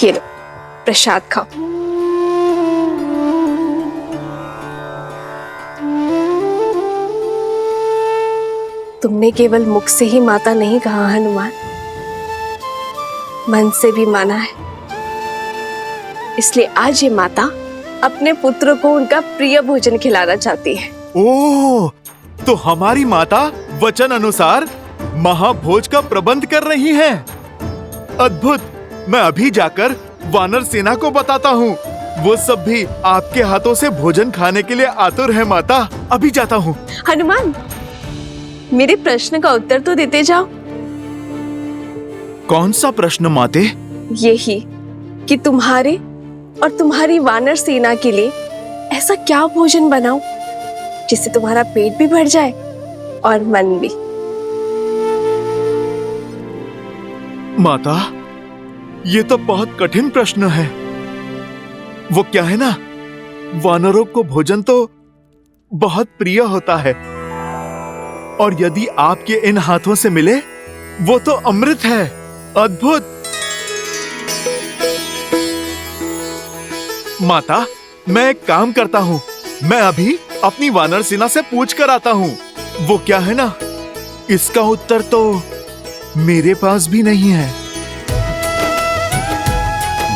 ये लो, प्रसाद खाओ। तुमने केवल मुख से ही माता नहीं कहा हनुमान, मन से भी माना है। इसलिए आज ये माता अपने पुत्र को उनका प्रिय भोजन खिलाना चाहती है। ओह, तो हमारी माता वचन अनुसार महाभोज का प्रबंध कर रही हैं। अद्भुत! मैं अभी जाकर वानर सेना को बताता हूँ। वो सब भी आपके हाथों से भोजन खाने के लिए आतुर है माता। अभी जाता हूँ। हनुमान, मेरे प्रश्न का उत्तर तो देते जाओ। कौन सा प्रश्न माते? यही कि तुम्हारे और तुम्हारी वानर सेना के लिए ऐसा क्या भोजन बनाऊं जिससे तुम्हारा पेट भी भर जाए और मन भी। माता, ये तो बहुत कठिन प्रश्न है। वो क्या है ना, वानरों को भोजन तो बहुत प्रिय होता है, और यदि आपके इन हाथों से मिले वो तो अमृत है। अद्भुत! माता, मैं एक काम करता हूँ। मैं अभी अपनी वानर सेना से पूछ कर आता हूँ। वो क्या है ना, इसका उत्तर तो मेरे पास भी नहीं है।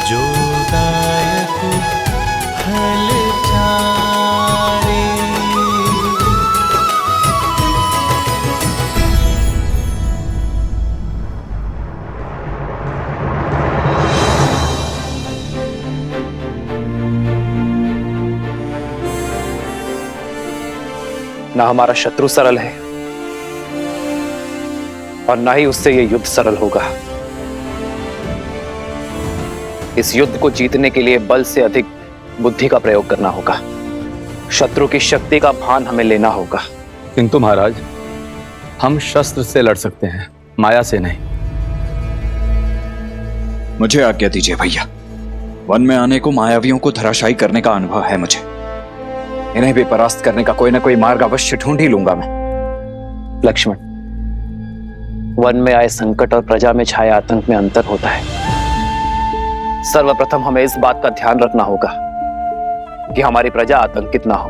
जो दायक फल चारे, ना हमारा शत्रु सरल है और ना ही उससे यह युद्ध सरल होगा। इस युद्ध को जीतने के लिए बल से अधिक बुद्धि का प्रयोग करना होगा। शत्रु की शक्ति का भान हमें लेना होगा। किंतु महाराज, हम शस्त्र से लड़ सकते हैं, माया से नहीं। मुझे आज्ञा दीजिए भैया। वन में आने को मायावियों को धराशायी करने का अनुभव है मुझे। इन्हें भी परास्त करने का कोई ना कोई मार्ग अवश्य ढूंढ ही लूंगा मैं। लक्ष्मण, वन में आए संकट और प्रजा में छाए आतंक में अंतर होता है। सर्वप्रथम हमें इस बात का ध्यान रखना होगा कि हमारी प्रजा आतंकित ना हो।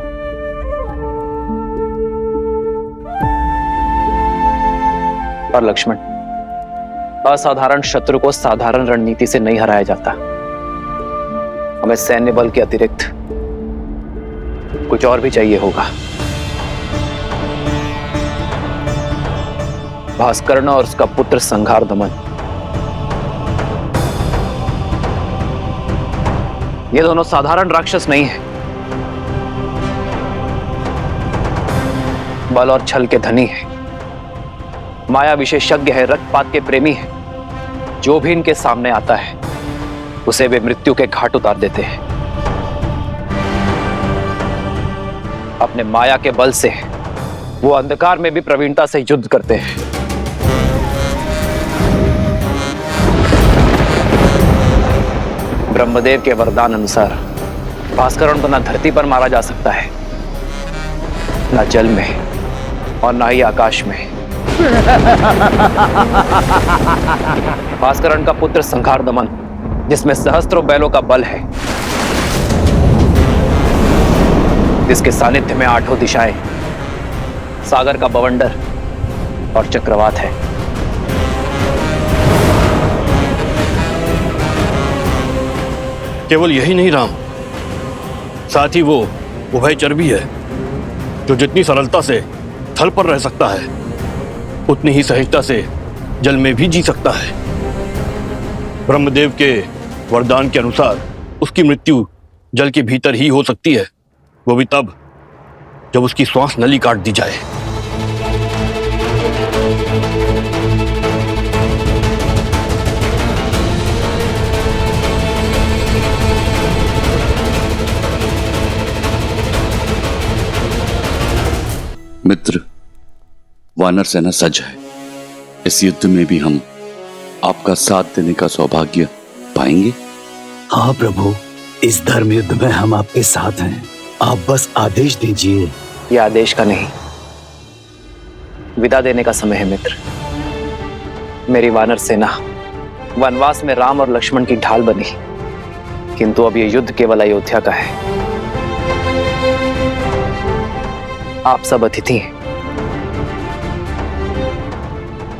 और लक्ष्मण, असाधारण शत्रु को साधारण रणनीति से नहीं हराया जाता। हमें सैन्य बल के अतिरिक्त कुछ और भी चाहिए होगा। भास्कर्ण और उसका पुत्र संघार दमन, ये दोनों साधारण राक्षस नहीं हैं। बल और छल के धनी हैं, माया विशेषज्ञ है, रक्तपात के प्रेमी हैं। जो भी इनके सामने आता है उसे वे मृत्यु के घाट उतार देते हैं। अपने माया के बल से वो अंधकार में भी प्रवीणता से युद्ध करते हैं। ब्रह्मदेव के वरदान अनुसार भास्करण को न धरती पर मारा जा सकता है, न जल में और न ही आकाश में। भास्करण का पुत्र संघार दमन, जिसमें सहस्त्रों बैलों का बल है, जिसके सानिध्य में आठों दिशाएं, सागर का बवंडर और चक्रवात है। केवल यही नहीं राम, साथ ही वो उभयचर भी है, जो जितनी सरलता से थल पर रह सकता है उतनी ही सहजता से जल में भी जी सकता है। ब्रह्मदेव के वरदान के अनुसार उसकी मृत्यु जल के भीतर ही हो सकती है, वो भी तब जब उसकी श्वास नली काट दी जाए। मित्र, वानर सेना सज्ज है। इस युद्ध में भी हम आपका साथ देने का सौभाग्य पाएंगे। हाँ प्रभु, इस धर्म युद्ध में हम आपके साथ हैं। आप बस आदेश दीजिए। यह आदेश का नहीं, विदा देने का समय है मित्र। मेरी वानर सेना वनवास में राम और लक्ष्मण की ढाल बनी, किंतु अब ये युद्ध केवल अयोध्या का है। आप सब अतिथि हैं।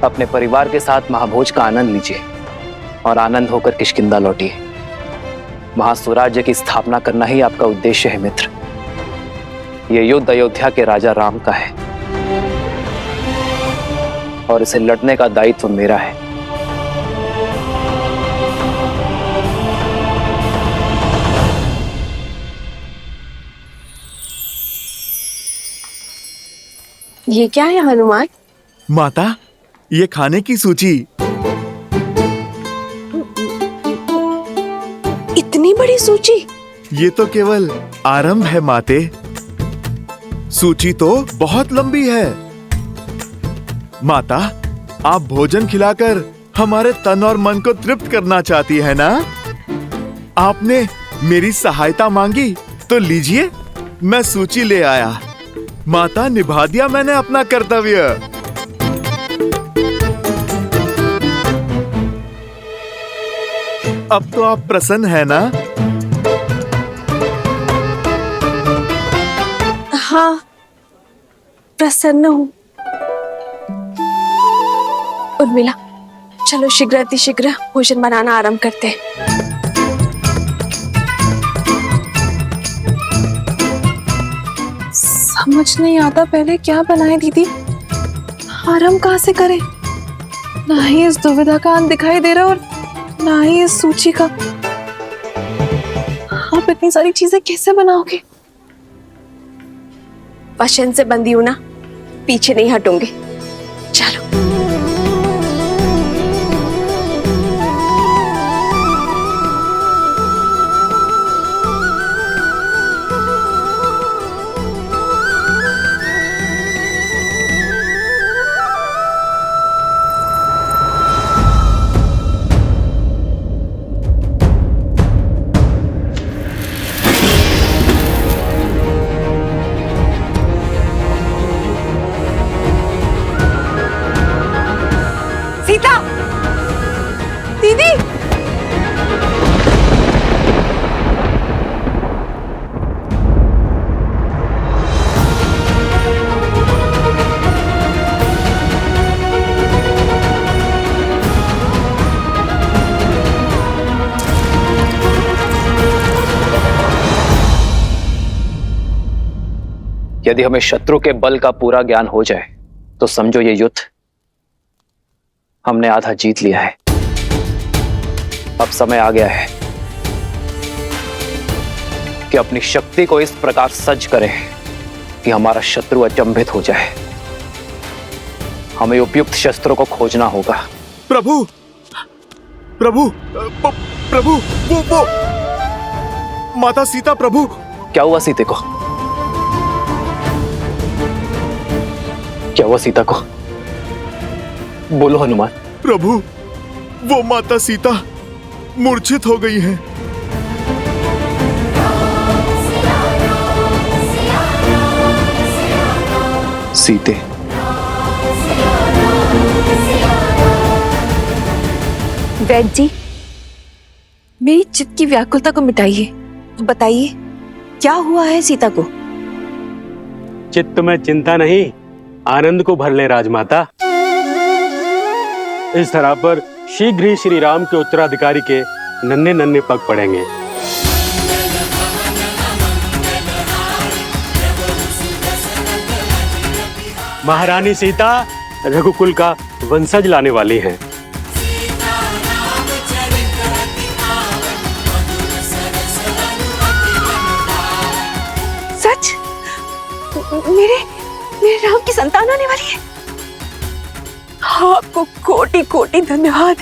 अपने परिवार के साथ महाभोज का आनंद लीजिए और आनंद होकर किष्किंधा लौटिए। वहां स्वराज्य की स्थापना करना ही आपका उद्देश्य है मित्र। यह युद्ध अयोध्या के राजा राम का है और इसे लड़ने का दायित्व मेरा है। ये क्या है हनुमान? माता, ये खाने की सूची। इतनी बड़ी सूची? ये तो केवल आरंभ है माते। सूची तो बहुत लंबी है। माता, आप भोजन खिलाकर हमारे तन और मन को तृप्त करना चाहती है ना? आपने मेरी सहायता मांगी तो लीजिए, मैं सूची ले आया। माता, निभा दिया मैंने अपना कर्तव्य। अब तो आप प्रसन्न है ना? हाँ, प्रसन्न हूँ। उर्मिला, चलो शीघ्र अतिशीघ्र भोजन बनाना आरंभ करते हैं। समझ नहीं आता पहले क्या बनाए दीदी, आरंभ कहाँ से करें? ना ही इस दुविधा का अंत दिखाई दे रहा और ना ही इस सूची का। आप इतनी सारी चीजें कैसे बनाओगे? वचन से बंधी हूं ना, पीछे नहीं हटूंगी। चलो। सीता, दीदी, यदि हमें शत्रु के बल का पूरा ज्ञान हो जाए तो समझो ये युद्ध हमने आधा जीत लिया है। अब समय आ गया है कि अपनी शक्ति को इस प्रकार सज्ज करें कि हमारा शत्रु अचंभित हो जाए। हमें उपयुक्त शस्त्रों को खोजना होगा। प्रभु, प्रभु, प्रभु, वो माता सीता। प्रभु, क्या हुआ सीते को? क्या हुआ सीता को? बोलो हनुमान। प्रभु, वो माता सीता मूर्छित हो गई हैं। सीते, वैद्य जी, मेरी चित्त की व्याकुलता को मिटाइए। बताइए क्या हुआ है सीता को? चित्त में चिंता नहीं, आनंद को भर ले राजमाता। इस तरह पर शीघ्र ही श्री राम के उत्तराधिकारी के नन्हे नन्हे पग पड़ेंगे। महारानी सीता रघुकुल का वंशज लाने वाली हैं। सच? मेरे राम की संतान आने वाली है। आपको कोटि कोटि धन्यवाद।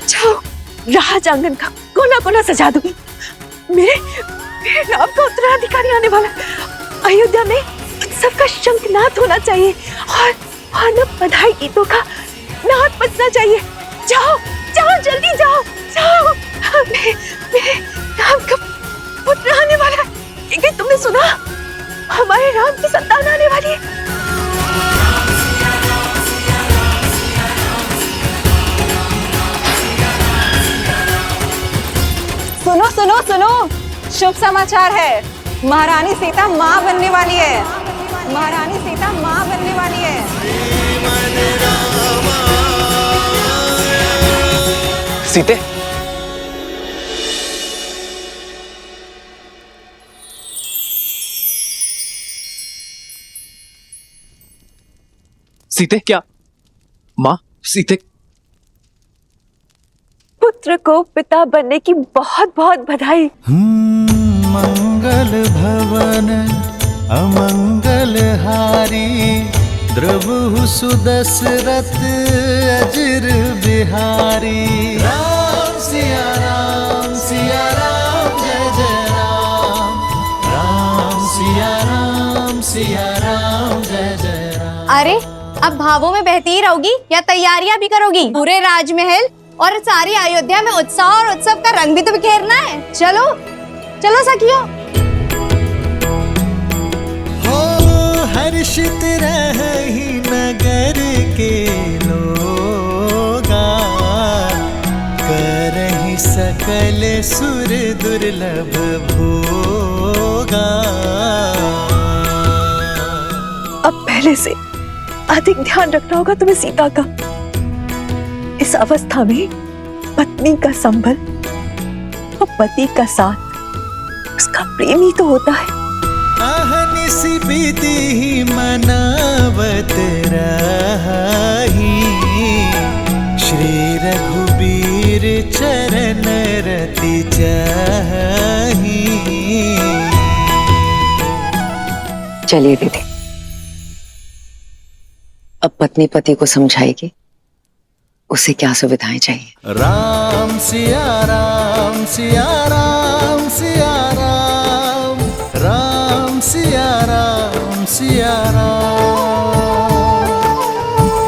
जाओ, राज आंगन का कोना कोना सजा दूंगी। मेरे राम का उत्तराधिकारी आने वाला है। अयोध्या में उत्सव का शंखनाद होना चाहिए और न बधाई गीतों का नाद बजना चाहिए। जाओ जाओ, जल्दी जाओ जाओ। मेरे राम का पुत्र आने वाला है। तुमने सुना? हमारे राम की संतान आने वाली है। सुनो सुनो सुनो, शुभ समाचार है। महारानी सीता माँ बनने वाली है। महारानी सीता माँ बनने वाली है। सीते, सीते क्या? माँ, सीते। पुत्र को पिता बनने की बहुत बहुत बधाई। मंगल भवन अमंगल हारी, द्रवहु सुदशरथ अजिर बिहारी। राम सिया राम जय जय राम। राम सिया राम जय जय राम। अरे अब भावों में बहती रहोगी या तैयारियां भी करोगी? पूरे राजमहल और सारी अयोध्या में उत्साह और उत्सव का रंग भी तो बिखेरना है। चलो चलो सखियों। हो हर्षित रही नगर के लोगा, करहि सकल सुर दुर्लभ भोगा। अब पहले से अधिक ध्यान रखना होगा तुम्हें सीता का। इस अवस्था में पत्नी का संबल और पति का साथ उसका प्रेम ही तो होता है। अहनिसि विधि मनावत रही, श्री रघुबीर चरण रति चाही। चलिए दीदी, अब पत्नी पति को समझाएगी उसे क्या सुविधाएं चाहिए। राम सिया राम सिया राम सिया राम। राम सिया राम सिया राम।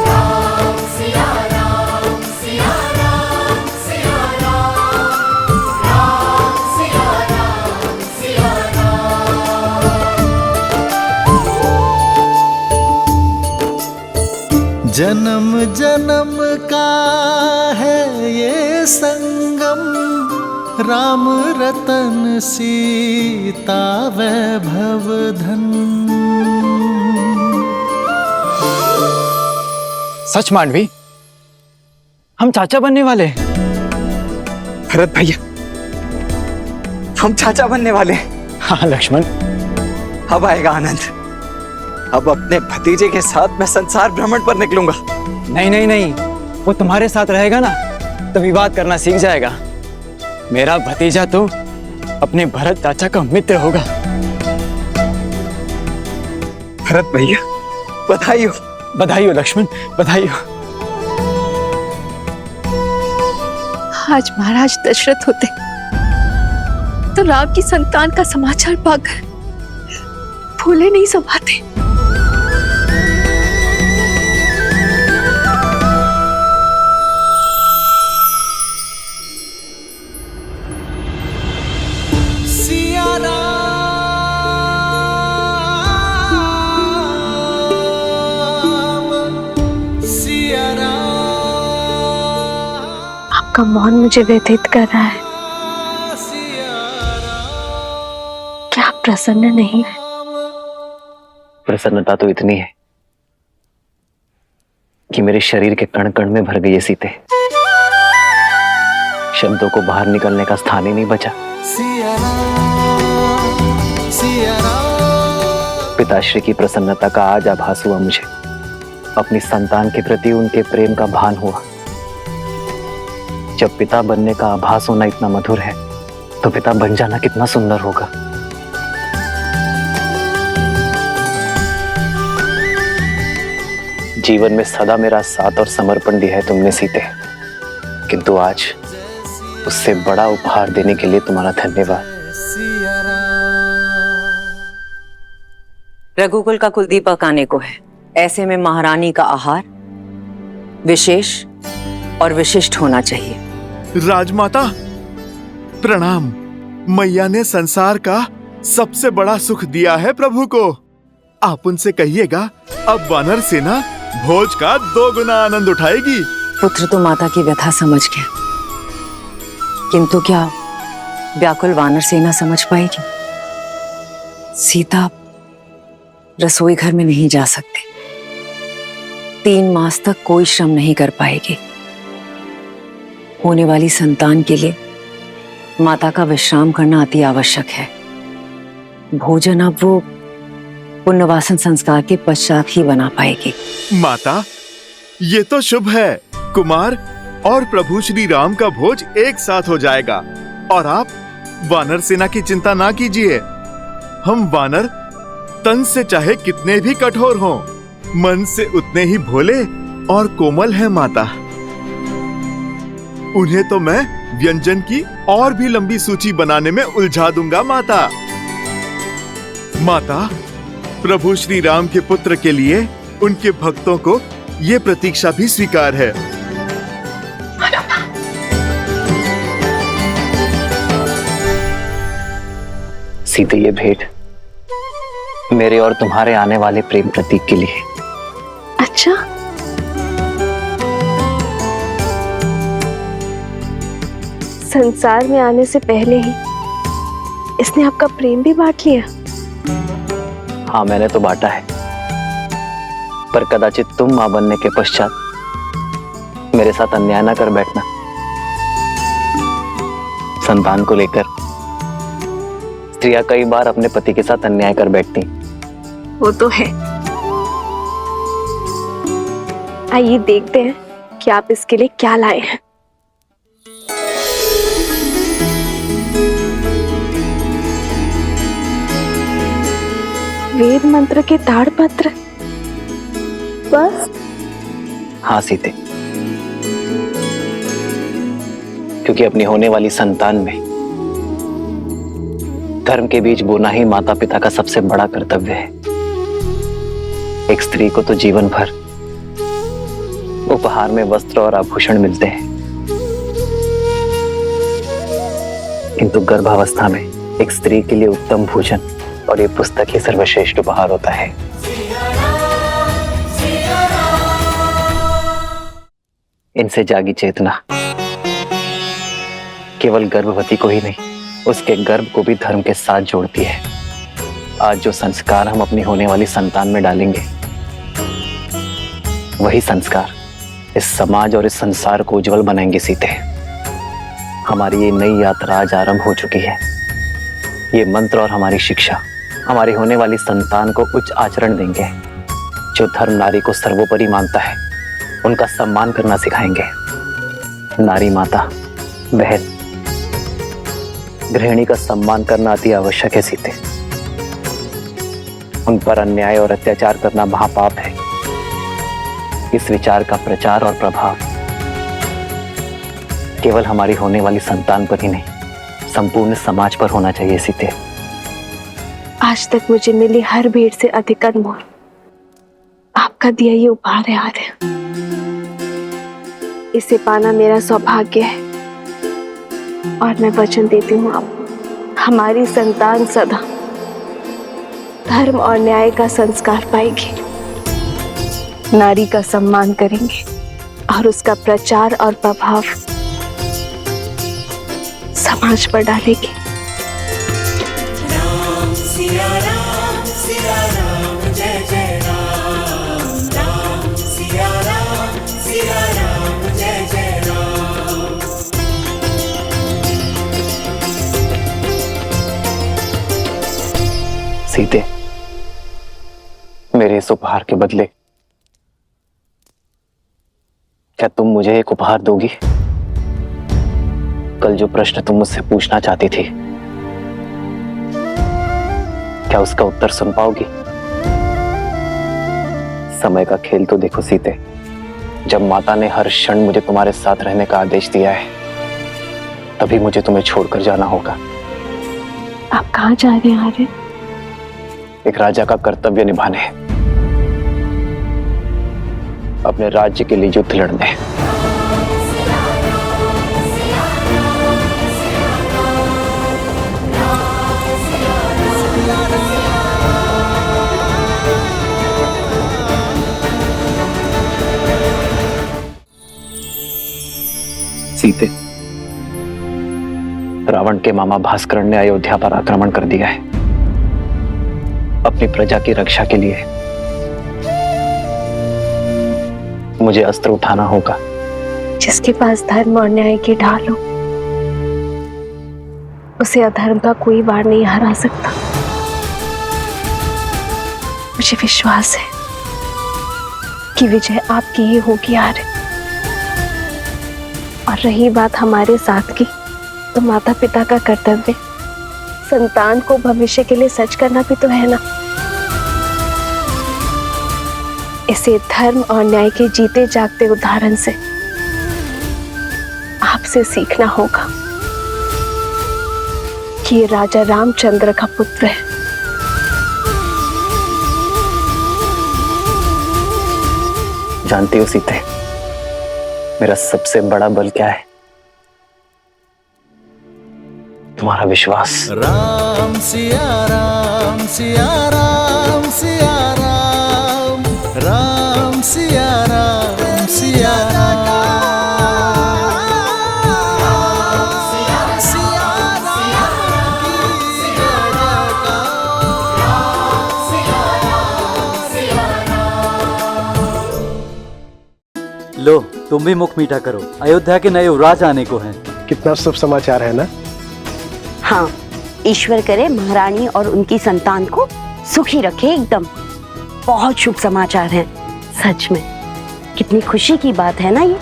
राम सिया राम सिया राम सिया राम। राम सिया राम सिया राम। जन्म जन्म का है ये संगम, राम रतन सीता वैभव धन। सच मांडवी, हम चाचा बनने वाले हैं। भरत भैया, हम चाचा बनने वाले हैं। हाँ लक्ष्मण, अब आएगा आनंद। अब अपने भतीजे के साथ मैं संसार भ्रमण पर निकलूंगा। नहीं नहीं नहीं, वो तुम्हारे साथ रहेगा ना तो विवाद करना सीख जाएगा। मेरा भतीजा तो अपने भरत चाचा का मित्र होगा। भरत भैया, बधाई हो। बधाई हो लक्ष्मण, बधाई हो। आज महाराज दशरथ होते तो राम की संतान का समाचार पाकर फूले नहीं समाते। आपका मौन मुझे व्यथित कर रहा है। क्या आप प्रसन्न नहीं है? प्रसन्नता तो इतनी है कि मेरे शरीर के कण कण में भर गई है सीते। शब्दों को बाहर निकलने का स्थान ही नहीं बचा। पिताश्री की प्रसन्नता का आज आभास हुआ मुझे। अपनी संतान के प्रति उनके प्रेम का भान हुआ। जब पिता बनने का आभास होना इतना मधुर है तो पिता बन जाना कितना सुंदर होगा। जीवन में सदा मेरा साथ और समर्पण दिया है तुमने सीते, किंतु आज उससे बड़ा उपहार देने के लिए तुम्हारा धन्यवाद। रघुकुल का कुलदीपक आने को है, ऐसे में महारानी का आहार विशेष और विशिष्ट होना चाहिए। राजमाता प्रणाम। मैया ने संसार का सबसे बड़ा सुख दिया है प्रभु को। आप उनसे कहिएगा अब वानर सेना भोज का 2 गुना आनंद उठाएगी। पुत्र तो माता की व्यथा समझ गया, किंतु क्या व्याकुल वानर सेना समझ पाएगी। सीता रसोई घर में नहीं जा सकते, 3 मास तक कोई श्रम नहीं कर पाएगी। होने वाली संतान के लिए माता का विश्राम करना अति आवश्यक है। भोजन अब वो पुण्यवासन संस्कार के पश्चात ही बना पाएगी। माता, ये तो शुभ है। कुमार और प्रभु श्री राम का भोज एक साथ हो जाएगा। और आप वानर सेना की चिंता ना कीजिए। हम वानर तन से चाहे कितने भी कठोर हों, मन से उतने ही भोले और कोमल हैं माता। उन्हें तो मैं व्यंजन की और भी लंबी सूची बनाने में उलझा दूंगा माता। माता, प्रभु श्री राम के पुत्र के लिए उनके भक्तों को ये प्रतीक्षा भी स्वीकार है। सीते, ये भेंट मेरे और तुम्हारे आने वाले प्रेम प्रतीक के लिए। अच्छा, संसार में आने से पहले ही इसने आपका प्रेम भी बांट लिया। हाँ, मैंने तो बांटा है, पर कदाचित तुम मां बनने के पश्चात मेरे साथ अन्याय न कर बैठना। संतान को लेकर स्त्रियां कई बार अपने पति के साथ अन्याय कर बैठती। वो तो है। आइए देखते हैं कि आप इसके लिए क्या लाए हैं। वेद मंत्र के ताड़पत्र, बस? हाँ सीते, क्योंकि अपनी होने वाली संतान में धर्म के बीज बोना ही माता पिता का सबसे बड़ा कर्तव्य है। एक स्त्री को तो जीवन भर उपहार में वस्त्र और आभूषण मिलते हैं, किंतु गर्भावस्था में एक स्त्री के लिए उत्तम भोजन और ये पुस्तक ही सर्वश्रेष्ठ उपहार होता है। इनसे जागी चेतना केवल गर्भवती को ही नहीं, उसके गर्भ को भी धर्म के साथ जोड़ती है। आज जो संस्कार हम अपनी होने वाली संतान में डालेंगे, वही संस्कार इस समाज और इस संसार को उज्जवल बनाएंगे सीते। हमारी ये नई यात्रा आज आरंभ हो चुकी है। ये मंत्र और हमारी शिक्षा हमारी होने वाली संतान को उच्च आचरण देंगे। जो धर्म नारी को सर्वोपरि मानता है, उनका सम्मान करना सिखाएंगे। नारी माता, बहन, गृहिणी का सम्मान करना अति आवश्यक है सीते। उन पर अन्याय और अत्याचार करना महापाप है। इस विचार का प्रचार और प्रभाव केवल हमारी होने वाली संतान पर ही नहीं, संपूर्ण समाज पर होना चाहिए सीते। आज तक मुझे मिली हर भेंट से अधिक अनमोल आपका दिया ये उपहार है आर्य। इसे पाना मेरा सौभाग्य है और मैं वचन देती हूँ आप हमारी संतान सदा धर्म और न्याय का संस्कार पाएगी, नारी का सम्मान करेंगे और उसका प्रचार और प्रभाव समाज पर डालेगी। सीते, मेरे इस उपहार के बदले क्या तुम मुझे एक उपहार दोगी? कल जो प्रश्न तुम मुझसे पूछना चाहती थी, क्या उसका उत्तर सुन पाओगी? समय का खेल तो देखो सीते। जब माता ने हर क्षण मुझे तुम्हारे साथ रहने का आदेश दिया है, तभी मुझे तुम्हें छोड़कर जाना होगा। आप कहाँ जा रहे हैं आर्य? एक राजा का कर्तव्य निभाने, अपने राज्य के लिए युद्ध लड़ने। सीते, रावण के मामा भास्कर ने अयोध्या पर आक्रमण कर दिया है। अपनी प्रजा की रक्षा के लिए मुझे अस्त्र उठाना होगा। जिसके पास धर्म और न्याय की ढाल हो, उसे अधर्म का कोई वार नहीं हरा सकता। मुझे विश्वास है कि विजय आपकी ही होगी आर्य। और रही बात हमारे साथ की, तो माता पिता का कर्तव्य संतान को भविष्य के लिए सच करना भी तो है ना। इसे धर्म और न्याय के जीते जागते उदाहरण से आपसे सीखना होगा कि ये राजा रामचंद्र का पुत्र है। जानती हो सीते, मेरा सबसे बड़ा बल क्या है? तुम्हारा विश्वास। राम सिया राम सिया राम सिया राम, राम सिया राम सिया राम, लो तुम भी मुख मीठा करो, अयोध्या के नए युवराज आने को हैं। कितना शुभ समाचार है ना। हाँ, ईश्वर करे महारानी और उनकी संतान को सुखी रखे एकदम। बहुत शुभ समाचार है सच में। कितनी खुशी की बात है ना ये।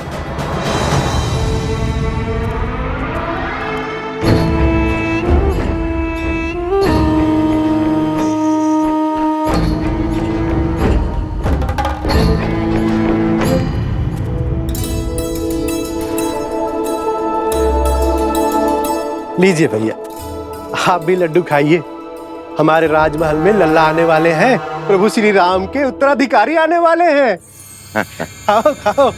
लीजिए भैया, आप भी लड्डू खाइए। हमारे राजमहल में लल्ला आने वाले हैं, प्रभु श्री राम के उत्तराधिकारी आने वाले हैं। खाओ खाओ।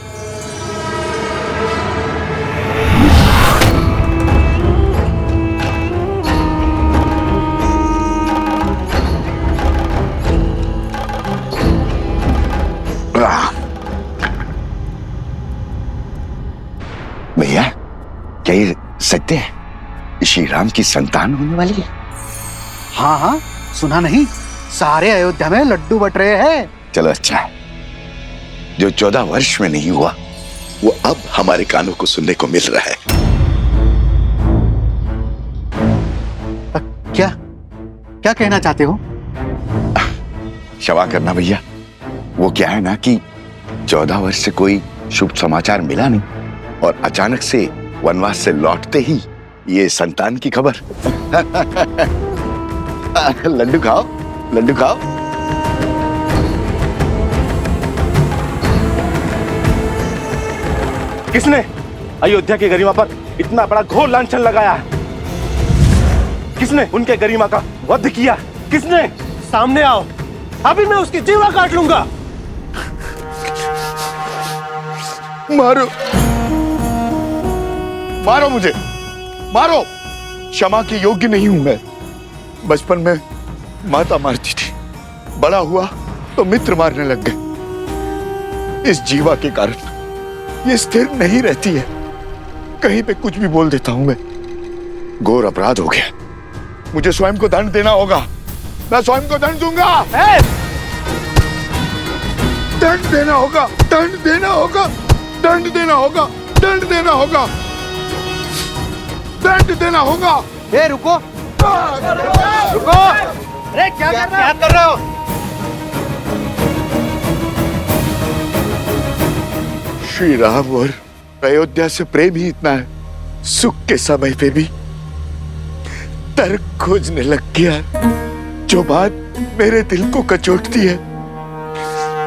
भैया, क्या ये सत्य है? श्री राम की संतान होने वाली है? हाँ हाँ, सुना नहीं? सारे अयोध्या में लड्डू बट रहे हैं। चलो अच्छा है। जो 14 वर्ष में नहीं हुआ, वो अब हमारे कानों को सुनने को मिल रहा है। क्या क्या कहना चाहते हो? क्षमा करना भैया, वो क्या है ना कि 14 वर्ष से कोई शुभ समाचार मिला नहीं, और अचानक से वनवास से लौटते ही ये संतान की खबर। लड्डू खाओ, लड्डू खाओ। किसने अयोध्या की गरिमा पर इतना बड़ा घोर लांछन लगाया है? किसने उनके गरिमा का वध किया? किसने? सामने आओ, अभी मैं उसकी जीवा काट लूंगा। मारो, मारो मुझे, मारो। क्षमा के योग्य नहीं हूं मैं। बचपन में माता मारती थी, बड़ा हुआ तो मित्र मारने लग गए। इस जीवा के कारण ये स्थिर नहीं रहती है, कहीं पे कुछ भी बोल देता हूं मैं। घोर अपराध हो गया, मुझे स्वयं को दंड देना होगा। मैं स्वयं को दंड दूंगा। दंड देना होगा, दंड देना होगा, दंड देना होगा, दंड देना होगा, दंड देना होगा। ए रुको, रुको। अरे क्या कर रहे हो? श्री राम और अयोध्या से प्रेम ही इतना है, सुख के समय पे भी तर्क खोजने लग गया। जो बात मेरे दिल को कचोटती है,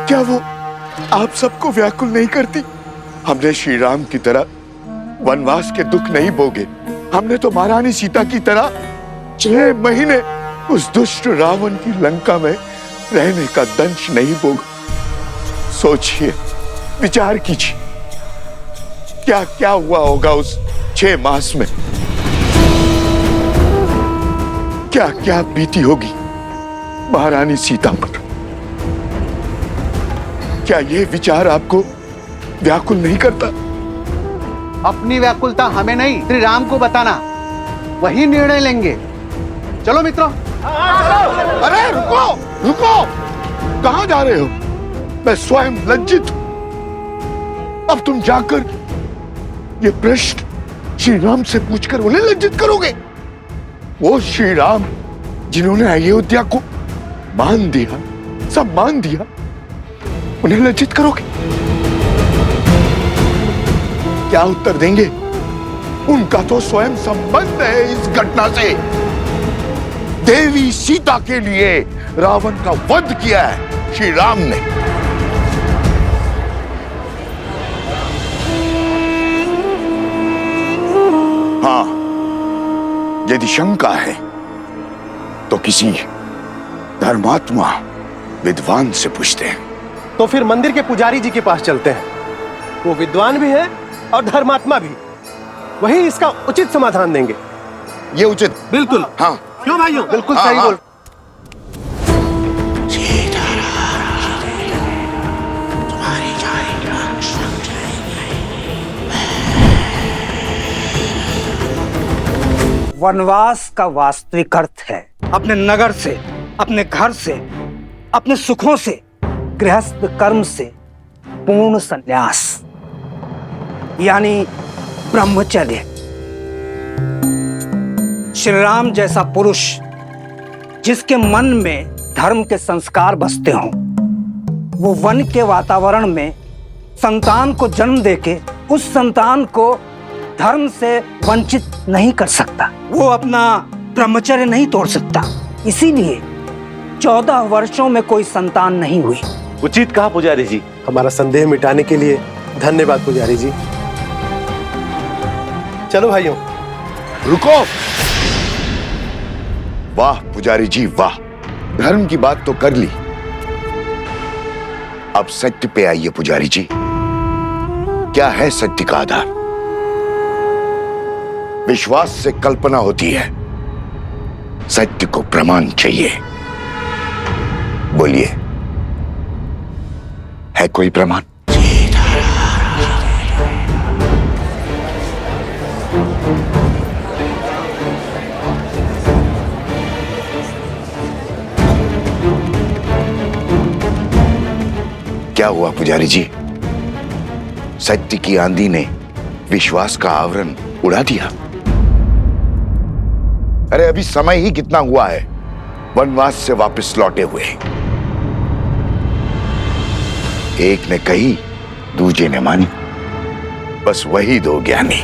क्या वो आप सबको व्याकुल नहीं करती? हमने श्री राम की तरह वनवास के दुख नहीं भोगे। हमने तो महारानी सीता की तरह 6 महीने उस दुष्ट रावण की लंका में रहने का दंश नहीं भोगा। सोचिए, विचार कीजिए, क्या क्या हुआ होगा उस 6 मास में। क्या क्या बीती होगी महारानी सीता पर। क्या ये विचार आपको व्याकुल नहीं करता? अपनी व्याकुलता हमें नहीं, श्री राम को बताना। वही निर्णय लेंगे। चलो मित्रों। अरे रुको रुको, कहां जा रहे हो? मैं स्वयं लज्जित हूं। अब तुम जाकर ये प्रश्न श्री राम से पूछकर उन्हें लज्जित करोगे? वो श्री राम जिन्होंने अयोध्या को मान दिया, सम्मान दिया, उन्हें लज्जित करोगे? क्या उत्तर देंगे? उनका तो स्वयं संबंध है इस घटना से। देवी सीता के लिए रावण का वध किया है श्री राम ने। हाँ, यदि शंका है तो किसी धर्मात्मा विद्वान से पूछते हैं। तो फिर मंदिर के पुजारी जी के पास चलते हैं। वो विद्वान भी है और धर्मात्मा भी। वही इसका उचित समाधान देंगे। ये उचित? बिल्कुल। हाँ क्यों भाइयों? बिल्कुल हाँ, सही हाँ। बोल। वनवास का वास्तविक अर्थ है अपने नगर से, अपने घर से, अपने सुखों से, गृहस्थ कर्म से पूर्ण संन्यास, यानी ब्रह्मचर्य। श्री राम जैसा पुरुष जिसके मन में धर्म के संस्कार बसते हों, वो वन के वातावरण में संतान को जन्म देके उस संतान को धर्म से वंचित नहीं कर सकता। वो अपना ब्रह्मचर्य नहीं तोड़ सकता। इसीलिए 14 वर्षों में कोई संतान नहीं हुई। उचित कहा पुजारी जी। हमारा संदेह मिटाने के लिए धन्यवाद पुजारी जी। चलो भाइयों। रुको। वाह पुजारी जी वाह, धर्म की बात तो कर ली। अब सत्य पे आइए पुजारी जी। क्या है सत्य का आधार? विश्वास से कल्पना होती है, सत्य को प्रमाण चाहिए। बोलिए, है कोई प्रमाण? क्या हुआ पुजारी जी? सत्य की आंधी ने विश्वास का आवरण उड़ा दिया। अरे अभी समय ही कितना हुआ है वनवास से वापस लौटे हुए। एक ने कही, दूजे ने मानी, बस वही दो ज्ञानी।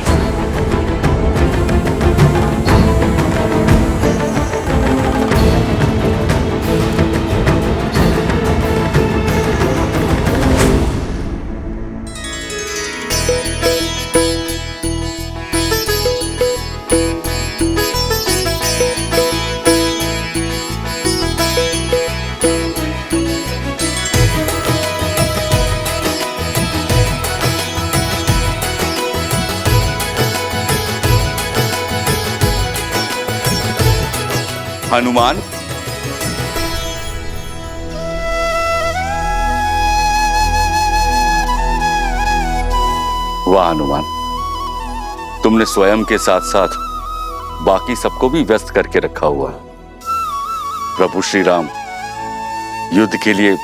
हनुमान, वाह हनुमान, तुमने स्वयं के साथ साथ बाकी सबको भी व्यस्त करके रखा हुआ है। प्रभु श्री राम युद्ध के लिए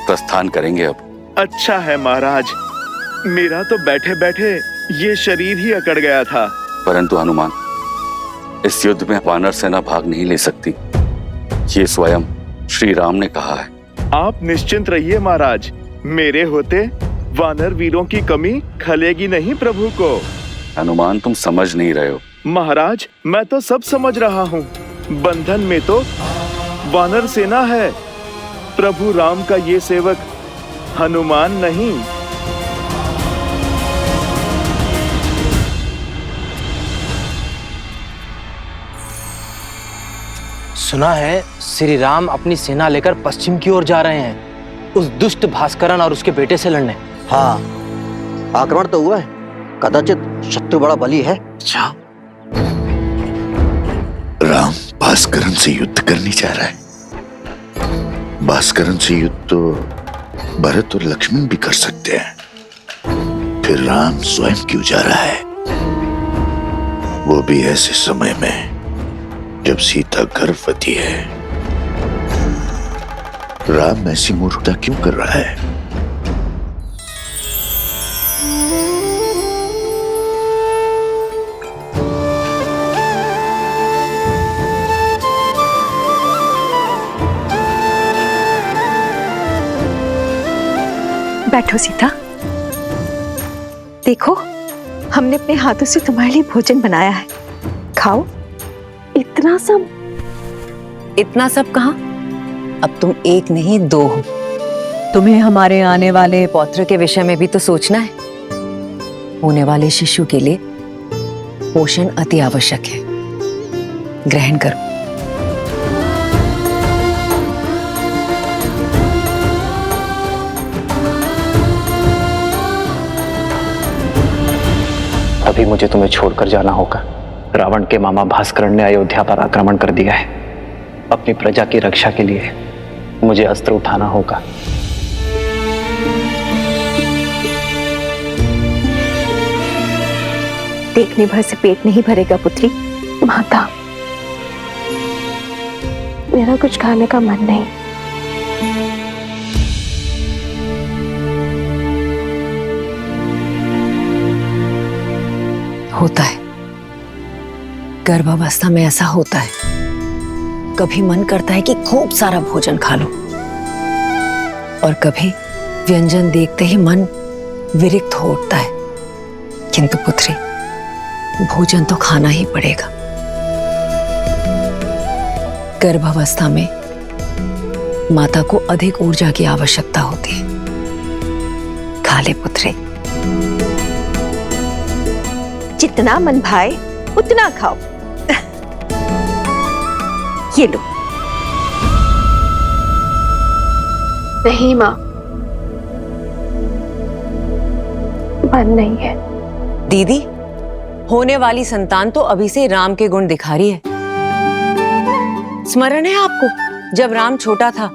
प्रस्थान करेंगे अब। अच्छा है महाराज, मेरा तो बैठे बैठे ये शरीर ही अकड़ गया था। परंतु हनुमान, इस युद्ध में वानर सेना भाग नहीं ले सकती, ये स्वयं श्री राम ने कहा है। आप निश्चिंत रहिए महाराज, मेरे होते वानर वीरों की कमी खलेगी नहीं प्रभु को। हनुमान, तुम समझ नहीं रहे हो। महाराज, मैं तो सब समझ रहा हूँ। बंधन में तो वानर सेना है, प्रभु राम का ये सेवक हनुमान नहीं। सुना है श्री राम अपनी सेना लेकर पश्चिम की ओर जा रहे हैं, उस दुष्ट भास्करन और उसके बेटे से लड़ने। हाँ, आक्रमण तो हुआ है, कदाचित शत्रु बड़ा बली है। अच्छा, राम भास्करन से युद्ध करने जा रहा है। भास्करन से युद्ध तो भरत और लक्ष्मण भी कर सकते हैं, फिर राम स्वयं क्यों जा रहा है, वो भी ऐसे समय में जब सीता गर्भवती है, राम ऐसी मूर्खता क्यों कर रहा है? बैठो सीता। देखो, हमने अपने हाथों से तुम्हारे लिए भोजन बनाया है, खाओ। इतना सब कहाँ? अब तुम एक नहीं दो हो। तुम्हें हमारे आने वाले पौत्र के विषय में भी तो सोचना है। होने वाले शिशु के लिए पोषण अति आवश्यक है। ग्रहण करो। अभी मुझे तुम्हें छोड़कर जाना होगा। रावण के मामा भास्करण ने अयोध्या पर आक्रमण कर दिया है। अपनी प्रजा की रक्षा के लिए मुझे अस्त्र उठाना होगा। देखने भर से पेट नहीं भरेगा पुत्री। माता, मेरा कुछ खाने का मन नहीं। होता है, गर्भावस्था में ऐसा होता है। कभी मन करता है कि खूब सारा भोजन खा लो, और कभी व्यंजन देखते ही मन विरक्त हो उठता है। किंतु पुत्री, भोजन तो खाना ही पड़ेगा। गर्भावस्था में माता को अधिक ऊर्जा की आवश्यकता होती है। खा ले पुत्री। जितना मन भाए उतना खाओ। ये लो। नहीं माँ, मन नहीं है। दीदी, होने वाली संतान तो अभी से राम के गुण दिखा रही है। स्मरण है आपको, जब राम छोटा था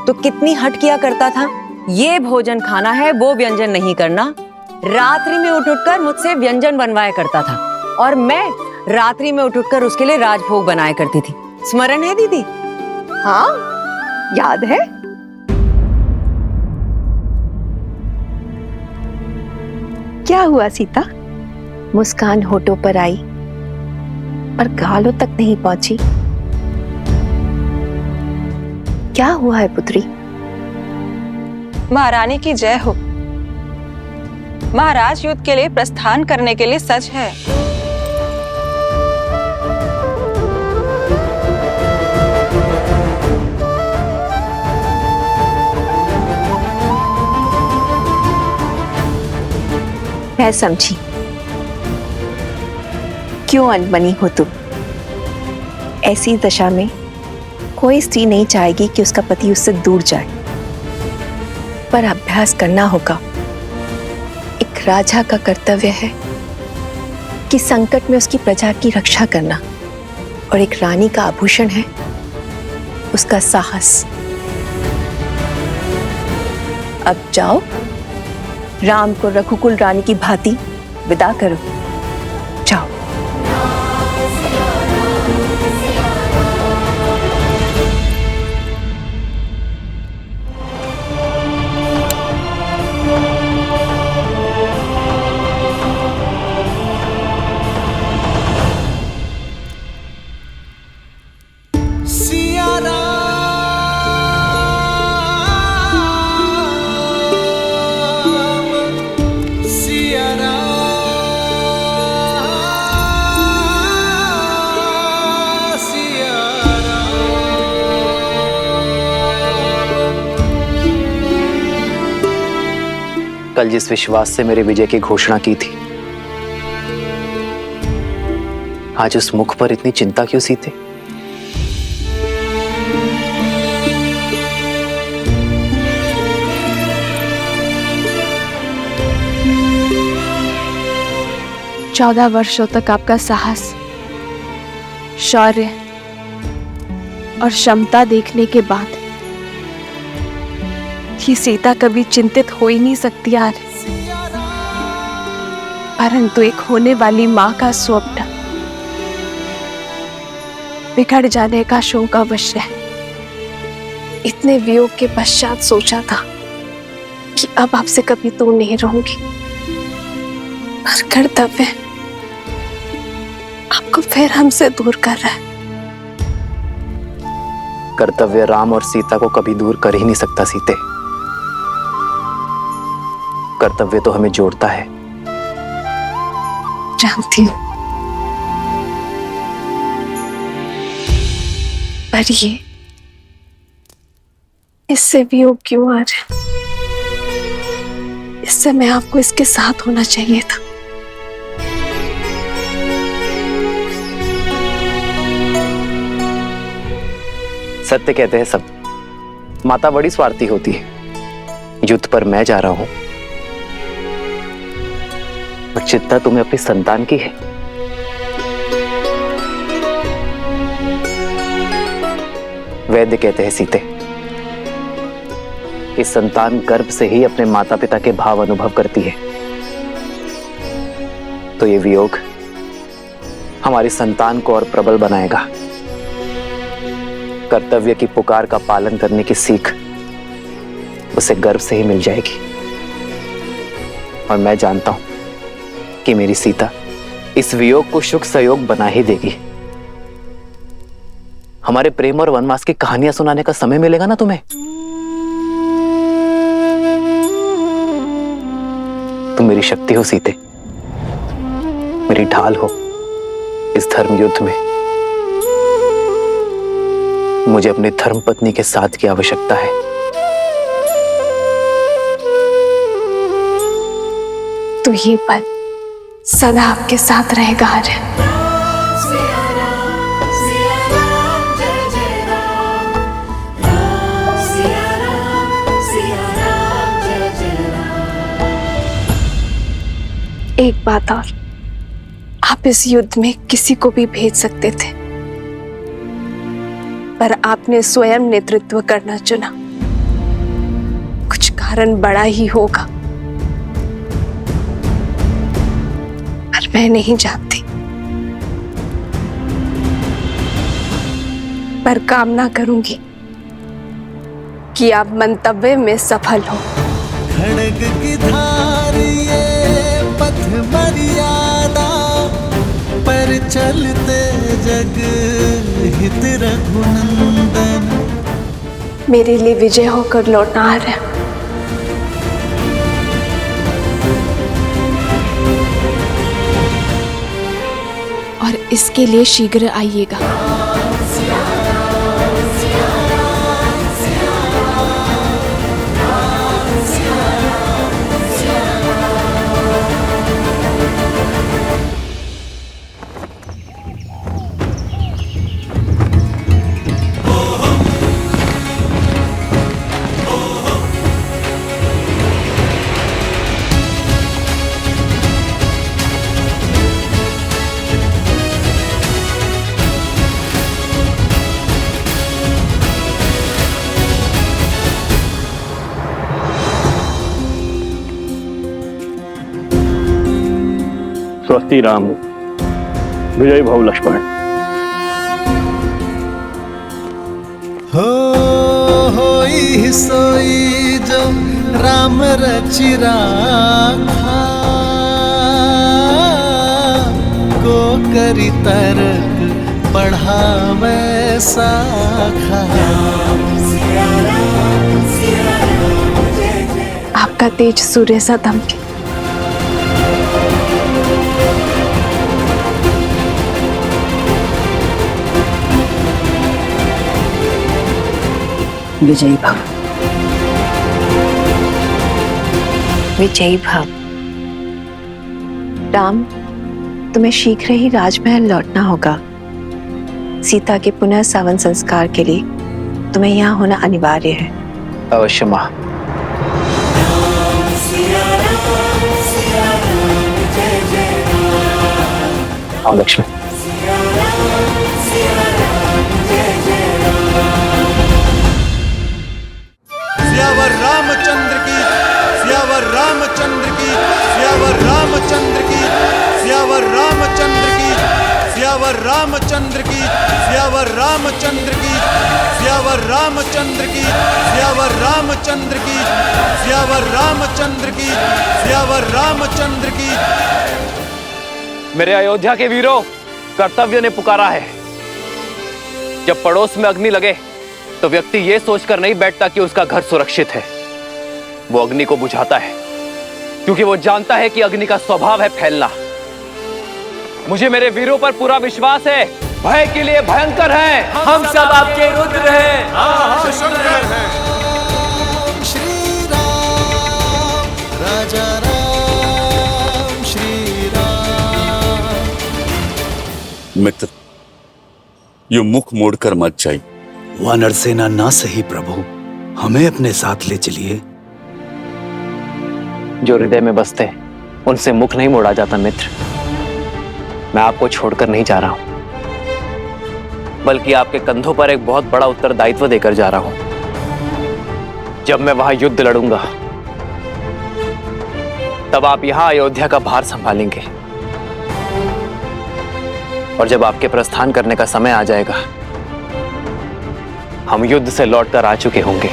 तो कितनी हट किया करता था। ये भोजन खाना है, वो व्यंजन नहीं करना। रात्रि में उठ उठकर मुझसे व्यंजन बनवाया करता था, और मैं रात्रि में उठ उठकर उसके लिए राजभोग बनाया करती थी। स्मरण है दीदी? हाँ, याद है। क्या हुआ सीता? मुस्कान होठों पर आई पर गालों तक नहीं पहुंची। क्या हुआ है पुत्री? महारानी की जय हो। महाराज युद्ध के लिए प्रस्थान करने के लिए सच है। मैं समझी क्यों अनबनी हो तुम। ऐसी दशा में कोई स्त्री नहीं चाहेगी कि उसका पति उससे दूर जाए, पर अभ्यास करना होगा। एक राजा का कर्तव्य है कि संकट में उसकी प्रजा की रक्षा करना, और एक रानी का आभूषण है उसका साहस। अब जाओ, राम को रघुकुल रानी की भांति विदा करो। जाओ। कल जिस विश्वास से मेरे विजय की घोषणा की थी, आज उस मुख पर इतनी चिंता क्यों सीते? चौदह वर्षों तक आपका साहस, शौर्य और क्षमता देखने के बाद कि सीता कभी चिंतित हो ही नहीं सकती यार। परंतु एक होने वाली मां का स्वप्न बिगड़ जाने का शोक अवश्य है। इतने वियोग के पश्चात सोचा था कि अब आपसे कभी दूर नहीं रहूंगी, पर कर्तव्य आपको फिर हमसे दूर कर रहा है। कर्तव्य राम और सीता को कभी दूर कर ही नहीं सकता सीते। कर्तव्य तो हमें जोड़ता है। जानती हूं, पर ये इससे वियोग क्यों आ रहा है? इस समय आपको इसके साथ होना चाहिए था। सत्य कहते हैं सब। माता बड़ी स्वार्थी होती है। युद्ध पर मैं जा रहा हूं, पर चिंता तुम्हें अपनी संतान की है। वैद्य कहते हैं सीते कि संतान गर्भ से ही अपने माता पिता के भाव अनुभव करती है। तो ये वियोग हमारी संतान को और प्रबल बनाएगा। कर्तव्य की पुकार का पालन करने की सीख उसे गर्भ से ही मिल जाएगी। और मैं जानता हूं कि मेरी सीता इस वियोग को सुख सहयोग बना ही देगी। हमारे प्रेम और वनवास की कहानियां सुनाने का समय मिलेगा ना तुम्हें? तुम मेरी शक्ति हो सीते, मेरी ढाल हो इस धर्म युद्ध में। मुझे अपनी धर्म पत्नी के साथ की आवश्यकता है। तो ये पल सदा आपके साथ रहेगा आर्य। एक बात और, आप इस युद्ध में किसी को भी भेज सकते थे, पर आपने स्वयं नेतृत्व करना चुना। कुछ कारण बड़ा ही होगा, पर मैं नहीं जानती। पर कामना करूंगी कि आप मंतव्य में सफल हो। खड़ग की धार ये पथ मर्यादा पर चलते जग हित रघुनंदन। मेरे लिए विजय होकर लौटना आ रहा है। और इसके लिए शीघ्र आइएगा। स्वस्ति राम, विजय भव लक्ष्मण। होई सोई जो राम रचि राखा, को करी तरक बढ़ावे साखा। आपका तेज सूर्य सा दमके। विजयी भव, विजयी भव। राम, तुम्हें शीघ्र ही राजमहल लौटना होगा। सीता के पुनः सावन संस्कार के लिए तुम्हें यहाँ होना अनिवार्य है। अवश्य मां। आओ लक्ष्मण। सियावर रामचंद्र की, सियावर रामचंद्र की, सियावर रामचंद्र की, सियावर रामचंद्र की, सियावर रामचंद्र की। सियावर रामचंद्र की, सियावर रामचंद्र की, सियावर रामचंद्र की, सियावर रामचंद्र की, सियावर रामचंद्र की। मेरे अयोध्या के वीरों, कर्तव्य ने पुकारा है। जब पड़ोस में अग्नि लगे तो व्यक्ति यह सोचकर नहीं बैठता कि उसका घर सुरक्षित है। वो अग्नि को बुझाता है क्योंकि वो जानता है कि अग्नि का स्वभाव है फैलना। मुझे मेरे वीरों पर पूरा विश्वास है। भय के लिए भयंकर है। हम सब आपके रुद्र हैं। श्री राम, राजा राम, श्री राम। मित्र, यो मुख मोड़कर मत जाइए। वानर सेना ना सही प्रभु, हमें अपने साथ ले चलिए। जो हृदय में बसते उनसे मुख नहीं मोड़ा जाता मित्र। मैं आपको छोड़कर नहीं जा रहा हूं, बल्कि आपके कंधों पर एक बहुत बड़ा उत्तरदायित्व देकर जा रहा हूं। जब मैं वहां युद्ध लड़ूंगा तब आप यहां अयोध्या का भार संभालेंगे, और जब आपके प्रस्थान करने का समय आ जाएगा हम युद्ध से लौटकर आ चुके होंगे।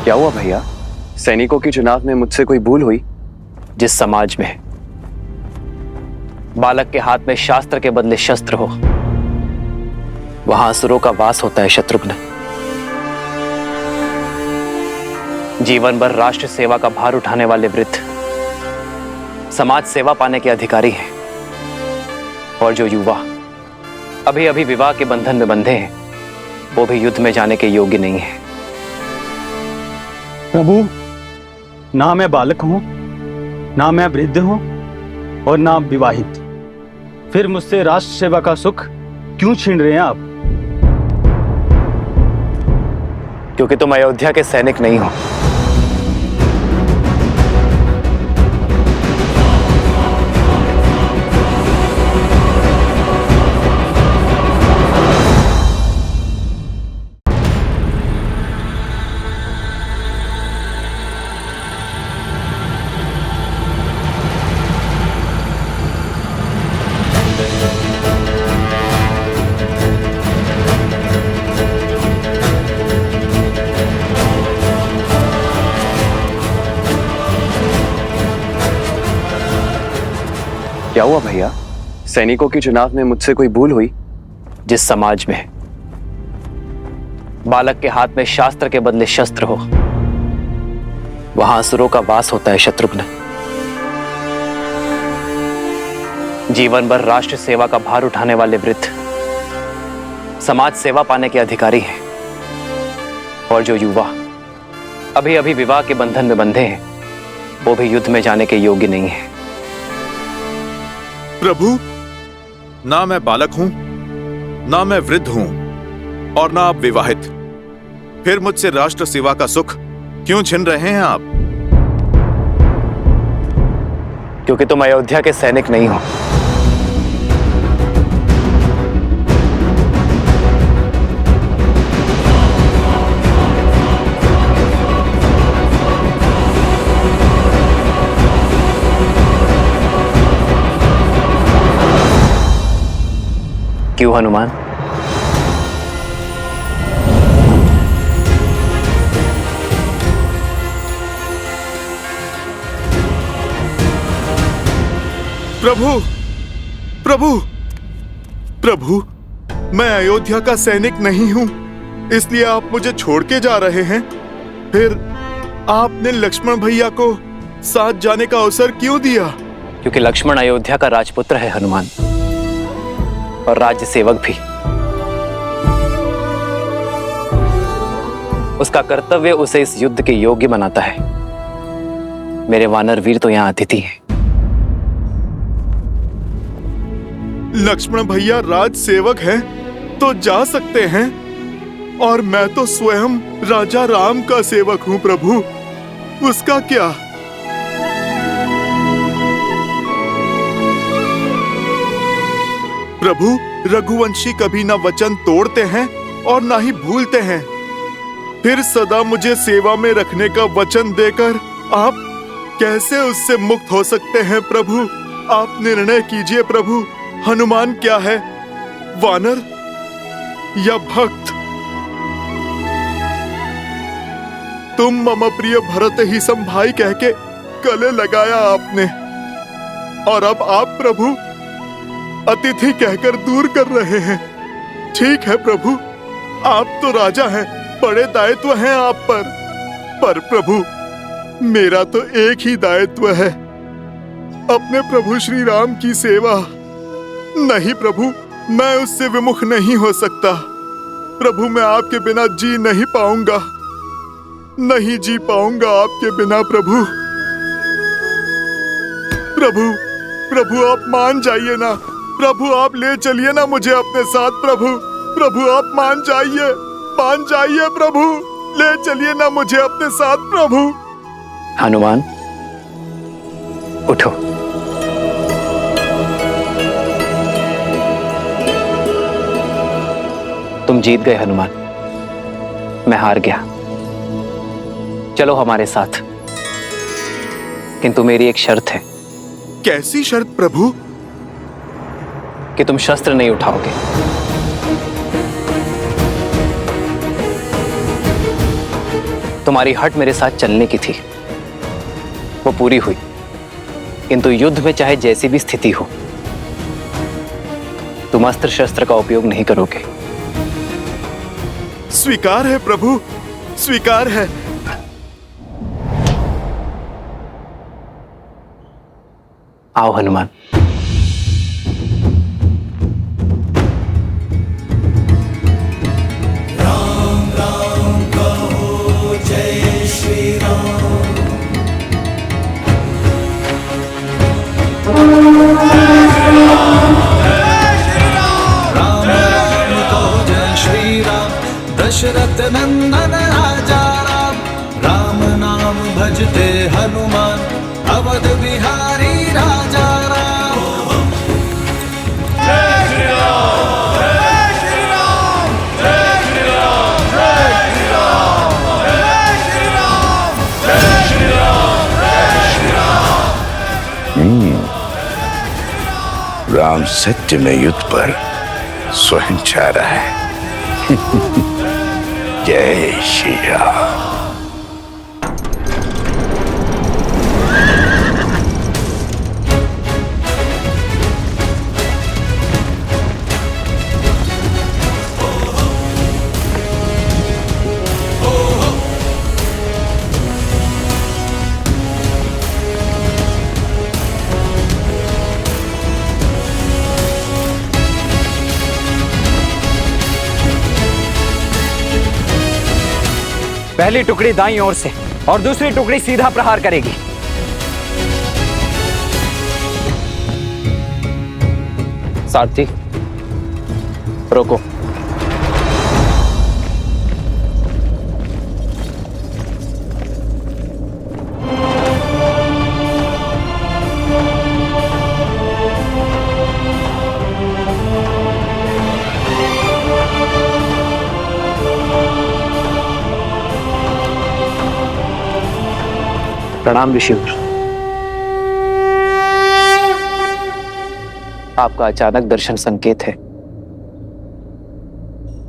क्या हुआ भैया? सैनिकों के चुनाव में मुझसे कोई भूल हुई? जिस समाज में बालक के हाथ में शास्त्र के बदले शस्त्र हो, वहां असुरों का वास होता है शत्रुघ्न। जीवन भर राष्ट्र सेवा का भार उठाने वाले वृद्ध समाज सेवा पाने के अधिकारी हैं, और जो युवा अभी अभी विवाह के बंधन में बंधे हैं वो भी युद्ध में जाने के योग्य नहीं है। प्रभु, ना मैं बालक हूं, ना मैं वृद्ध हूं, और ना विवाहित। फिर मुझसे राष्ट्र सेवा का सुख क्यों छीन रहे हैं आप? क्योंकि तुम अयोध्या के सैनिक नहीं हो। क्या हुआ भैया? सैनिकों के चुनाव में मुझसे कोई भूल हुई? जिस समाज में बालक के हाथ में शास्त्र के बदले शस्त्र हो, वहां असुरों का वास होता है शत्रुघ्न। जीवन भर राष्ट्र सेवा का भार उठाने वाले वृद्ध समाज सेवा पाने के अधिकारी हैं, और जो युवा अभी अभी विवाह के बंधन में बंधे हैं वो भी युद्ध में जाने के योग्य नहीं है। प्रभु, ना मैं बालक हूं, ना मैं वृद्ध हूं, और ना आप विवाहित। फिर मुझसे राष्ट्र सेवा का सुख क्यों छीन रहे हैं आप? क्योंकि तुम अयोध्या के सैनिक नहीं हो। क्यों हनुमान? प्रभु, प्रभु, प्रभु, मैं अयोध्या का सैनिक नहीं हूं, इसलिए आप मुझे छोड़ के जा रहे हैं। फिर आपने लक्ष्मण भैया को साथ जाने का अवसर क्यों दिया? क्योंकि लक्ष्मण अयोध्या का राजपुत्र है हनुमान, और राज्य सेवक भी। उसका कर्तव्य उसे इस युद्ध के योग्य बनाता है। मेरे वानर वीर तो यहाँ अतिथि हैं। लक्ष्मण भैया राज सेवक हैं तो जा सकते हैं, और मैं तो स्वयं राजा राम का सेवक हूँ प्रभु, उसका क्या? प्रभु, रघुवंशी कभी ना वचन तोड़ते हैं और ना ही भूलते हैं। फिर सदा मुझे सेवा में रखने का वचन देकर आप कैसे उससे मुक्त हो सकते हैं प्रभु? आप निर्णय कीजिए प्रभु, हनुमान क्या है, वानर या भक्त? तुम मम प्रिय भरत ही सम भाई कह के गले लगाया आपने, और अब आप प्रभु अतिथि कहकर दूर कर रहे हैं। ठीक है प्रभु, आप तो राजा हैं, बड़े दायित्व हैं आप पर प्रभु मेरा तो एक ही दायित्व है, अपने प्रभु श्री राम की सेवा। नहीं प्रभु, मैं उससे विमुख नहीं हो सकता। प्रभु, मैं आपके बिना जी नहीं पाऊंगा, नहीं जी पाऊंगा आपके बिना प्रभु। प्रभु, प्रभु आप मान जाइए ना प्रभु, आप ले चलिए ना मुझे अपने साथ प्रभु। प्रभु आप मान जाइए प्रभु, ले चलिए ना मुझे अपने साथ प्रभु। हनुमान उठो। तुम जीत गए हनुमान, मैं हार गया। चलो हमारे साथ, किंतु मेरी एक शर्त है। कैसी शर्त प्रभु? कि तुम शस्त्र नहीं उठाओगे। तुम्हारी हट मेरे साथ चलने की थी, वो पूरी हुई, किंतु युद्ध में चाहे जैसी भी स्थिति हो, तुम अस्त्र शस्त्र का उपयोग नहीं करोगे। स्वीकार है प्रभु, स्वीकार है। आओ हनुमान। दशरथ नंदन राजा राम, राम नाम भजते हनुमान, अवध बिहारी राजा राम। जय श्री राम, जय श्री राम, जय श्री राम, जय श्री राम, जय श्री राम, जय श्री राम, जय श्री राम। राम सत्य में युद्ध पर स्वयं छा रहा है। जय श्री राम। पहली टुकड़ी दाईं ओर से और दूसरी टुकड़ी सीधा प्रहार करेगी। सारथी रोको। प्रणाम ऋषिवर। आपका अचानक दर्शन संकेत है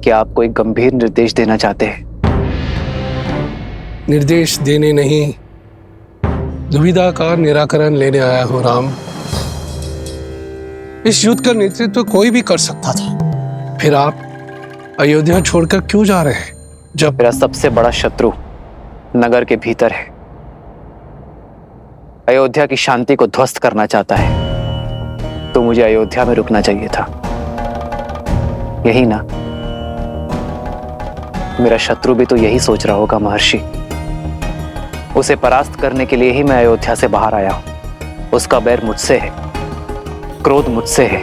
कि आप कोई गंभीर निर्देश देना चाहते हैं। निर्देश देने नहीं, दुविधा का निराकरण लेने आया हूं राम। इस युद्ध का नेतृत्व कोई भी कर सकता था, फिर आप अयोध्या छोड़कर क्यों जा रहे हैं? जब मेरा सबसे बड़ा शत्रु नगर के भीतर है। अयोध्या की शांति को ध्वस्त करना चाहता है, तो मुझे अयोध्या में रुकना चाहिए था, यही ना? मेरा शत्रु भी तो यही सोच रहा होगा महर्षि। उसे परास्त करने के लिए ही मैं अयोध्या से बाहर आया हूं। उसका बैर मुझसे है, क्रोध मुझसे है,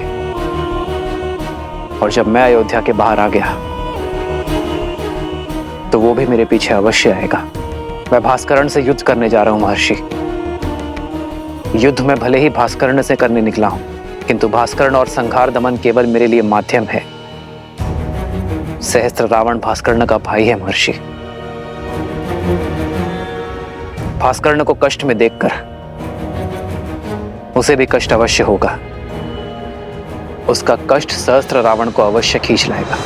और जब मैं अयोध्या के बाहर आ गया तो वो भी मेरे पीछे अवश्य आएगा। मैं भास्करण से युद्ध करने जा रहा हूं महर्षि। युद्ध में भले ही भास्करण से करने निकला हूं, किंतु भास्करण और संहार दमन केवल मेरे लिए माध्यम है। सहस्त्र रावण भास्कर्ण का भाई है महर्षि। भास्कर्ण को कष्ट में देखकर उसे भी कष्ट अवश्य होगा। उसका कष्ट सहस्त्र रावण को अवश्य खींच लाएगा।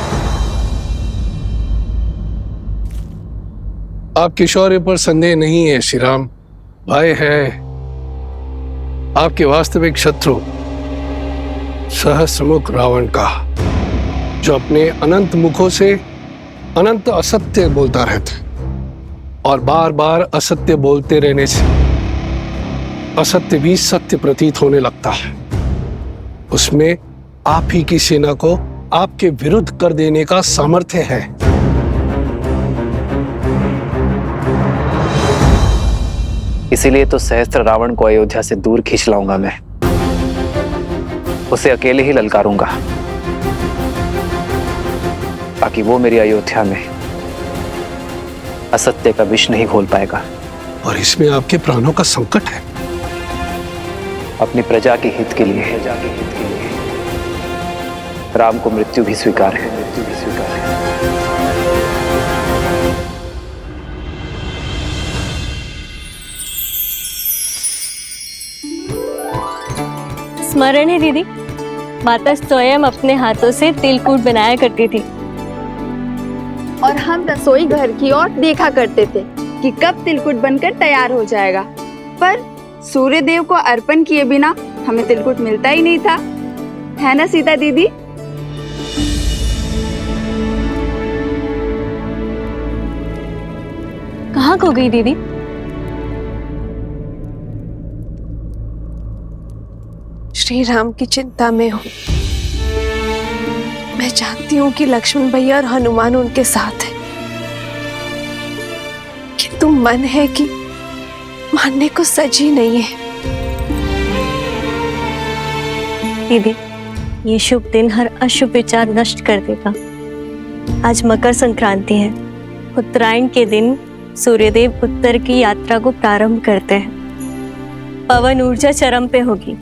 आपके शौर्य पर संदेह नहीं है श्री राम। भय है आपके वास्तविक शत्रु सहस्त्रमुख रावण का, जो अपने अनंत मुखों से अनंत असत्य बोलता रहता और बार बार असत्य बोलते रहने से असत्य भी सत्य प्रतीत होने लगता है। उसमें आप ही की सेना को आपके विरुद्ध कर देने का सामर्थ्य है। इसीलिए तो सहस्त्र रावण को अयोध्या से दूर खींच लाऊंगा मैं। उसे अकेले ही ललकारूंगा, ताकि वो मेरी अयोध्या में असत्य का विष नहीं घोल पाएगा। और इसमें आपके प्राणों का संकट है। अपनी प्रजा के हित के लिए राम को मृत्यु भी स्वीकार है। स्मरण है दीदी, माता स्वयं अपने हाथों से तिलकूट बनाया करती थी। और हम रसोई घर की ओर देखा करते थे कि कब तिलकुट बनकर तैयार हो जाएगा, पर सूर्य देव को अर्पण किए बिना हमें तिलकुट मिलता ही नहीं था, है ना सीता दीदी? कहाँ खो गई दीदी? श्री राम की चिंता में हूँ। मैं जानती हूँ कि लक्ष्मण भैया और हनुमान उनके साथ हैं, किंतु मन है कि मानने को सजी नहीं है। दीदी, ये शुभ दिन हर अशुभ विचार नष्ट कर देगा। आज मकर संक्रांति है। उत्तरायण के दिन सूर्यदेव उत्तर की यात्रा को प्रारंभ करते हैं। पवन ऊर्जा चरम पे होगी।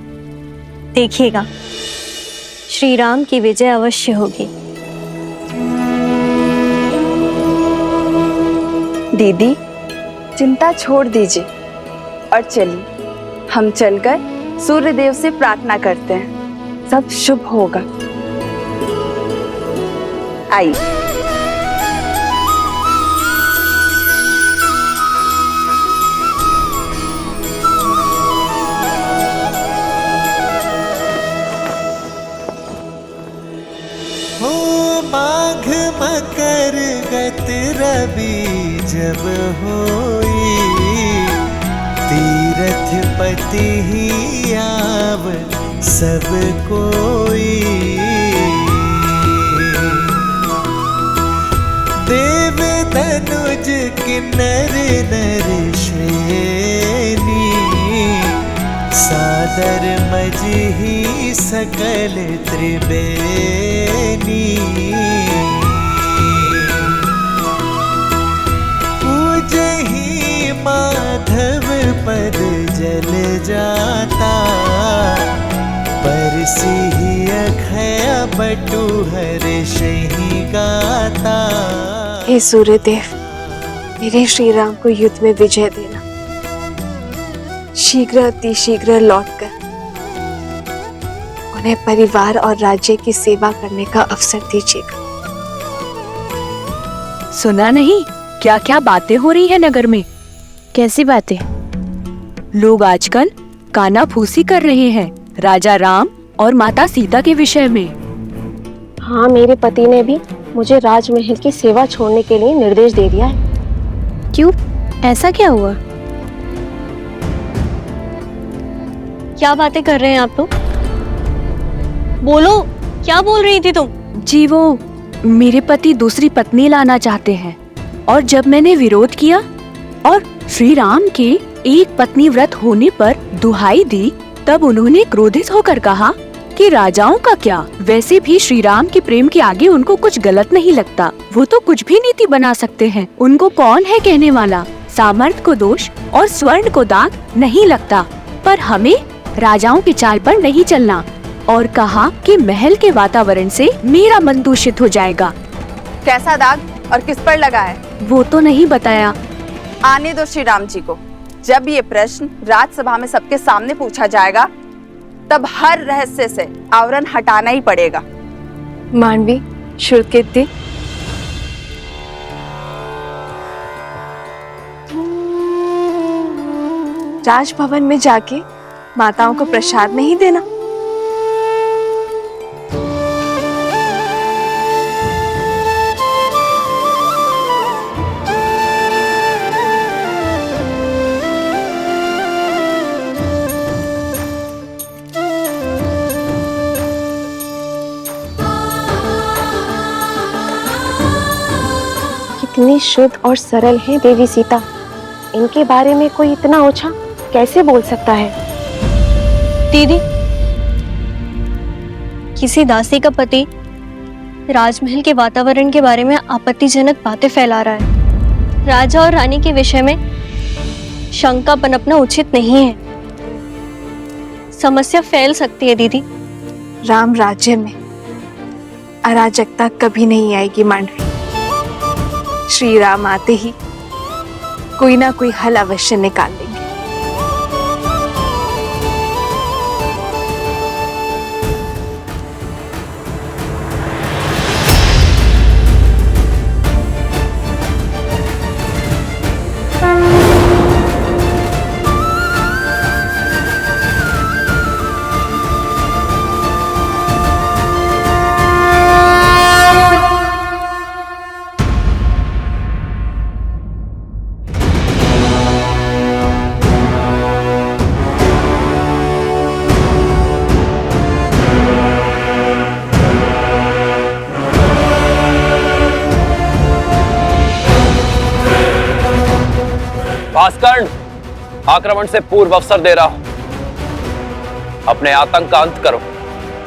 देखिएगा, श्री राम की विजय अवश्य होगी। दीदी, चिंता छोड़ दीजिए और चलिए हम चलकर सूर्य देव से प्रार्थना करते हैं, सब शुभ होगा। आइए। माघ मकर गत रवि जब होई, तीरथ पति ही आव सब कोई। देव तनुज किन्नर नर श्रेणी, सादर मजही सकल त्रिवेणी। पूजही माधव पद जल जाता, परसी अखय बटु हर्षहि गाता। हे सूर्यदेव, मेरे श्री राम को युद्ध में विजय देना। शीघ्र अति शीघ्र लौटकर उन्हें परिवार और राज्य की सेवा करने का अवसर दीजिएगा। सुना नहीं क्या क्या बातें हो रही है नगर में? कैसी बातें? लोग आजकल कानाफूसी कर रहे हैं राजा राम और माता सीता के विषय में। हाँ, मेरे पति ने भी मुझे राजमहल की सेवा छोड़ने के लिए निर्देश दे दिया है। क्यों? ऐसा क्या हुआ? क्या बातें कर रहे हैं आप लोग? बोलो, क्या बोल रही थी तुम? जी वो मेरे पति दूसरी पत्नी लाना चाहते हैं और जब मैंने विरोध किया और श्री राम के एक पत्नी व्रत होने पर दुहाई दी, तब उन्होंने क्रोधित होकर कहा कि राजाओं का क्या, वैसे भी श्री राम के प्रेम के आगे उनको कुछ गलत नहीं लगता। वो तो कुछ भी नीति बना सकते हैं। उनको कौन है कहने वाला? सामर्थ्य को दोष और स्वर्ण को दाग नहीं लगता। पर हमें राजाओं की चाल पर नहीं चलना। और कहा कि महल के वातावरण से मेरा मन दूषित हो जाएगा। कैसा दाग और किस पर लगा है? वो तो नहीं बताया। आने दो श्री राम जी को। जब ये प्रश्न राजसभा में सबके सामने पूछा जाएगा, तब हर रहस्य से आवरण हटाना ही पड़ेगा। मांडवी, श्रुतकीर्ति, राजभवन में जाके माताओं को प्रसाद नहीं देना। कितनी शुद्ध और सरल है देवी सीता। इनके बारे में कोई इतना ओछा कैसे बोल सकता है? दीदी, किसी दासी का पति राजमहल के वातावरण के बारे में आपत्तिजनक बातें फैला रहा है। राजा और रानी के विषय में शंका पनपना उचित नहीं है। समस्या फैल सकती है दीदी। राम राज्य में अराजकता कभी नहीं आएगी मांडवी। श्री राम आते ही कोई ना कोई हल अवश्य निकाल लेंगे। भास्कर्ण, आक्रमण से पूर्व अवसर दे रहा हूं। अपने आतंक का अंत करो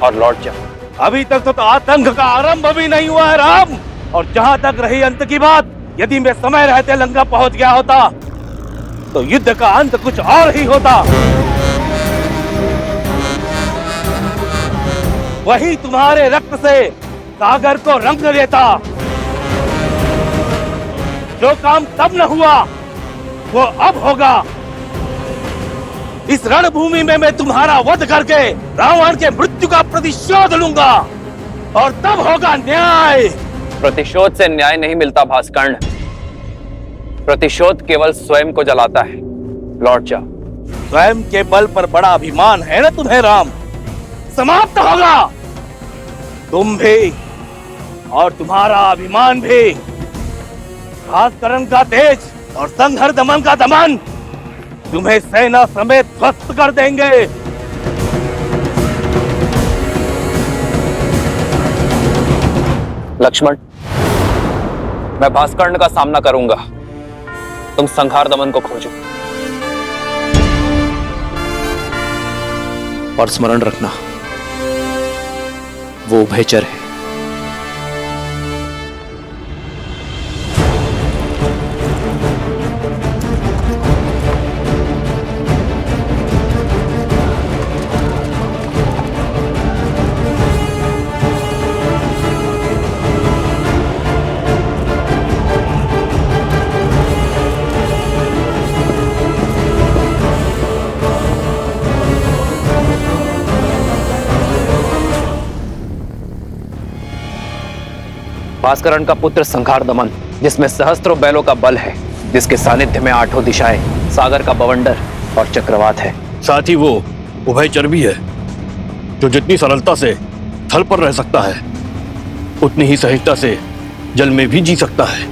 और लौट जाओ। अभी तक तो आतंक का आरंभ भी नहीं हुआ है राम। और जहां तक रही अंत की बात, यदि मैं समय रहते लंका पहुंच गया होता तो युद्ध का अंत कुछ और ही होता। वही तुम्हारे रक्त से सागर को रंग देता। जो काम तब न हुआ वो अब होगा। इस रणभूमि में मैं तुम्हारा वध करके रावण के मृत्यु का प्रतिशोध लूंगा और तब होगा न्याय। प्रतिशोध से न्याय नहीं मिलता भास्कर्ण। प्रतिशोध केवल स्वयं को जलाता है। लौट जाओ। स्वयं के बल पर बड़ा अभिमान है ना तुम्हें राम। समाप्त होगा तुम भी और तुम्हारा अभिमान भी। भास्करण का तेज और संघर दमन का दमन तुम्हें सेना समेत ध्वस्त कर देंगे। लक्ष्मण, मैं भास्कर्ण का सामना करूंगा। तुम संघार दमन को खोजो और स्मरण रखना, वो उभयचर है। भास्करण का पुत्र संघार दमन, जिसमें सहस्त्रों बैलों का बल है, जिसके सानिध्य में आठों दिशाएं, सागर का बवंडर और चक्रवात है। साथ ही वो उभयचर भी है, जो जितनी सरलता से थल पर रह सकता है, उतनी ही सहजता से जल में भी जी सकता है।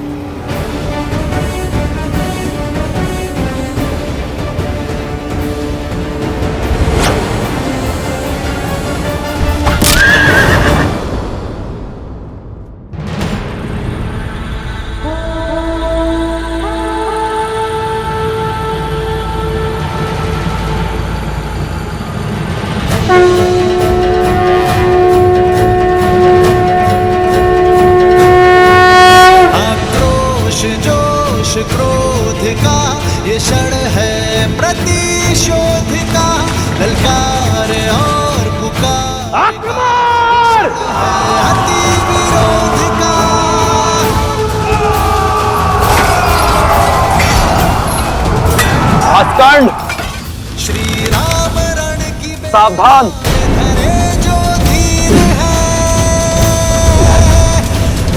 प्रतिशोध का ललकार और पुकार, आक्रमण! अति विरोध का। आस्कंड! श्री राम रण की सावधान! धरे जो धीर है,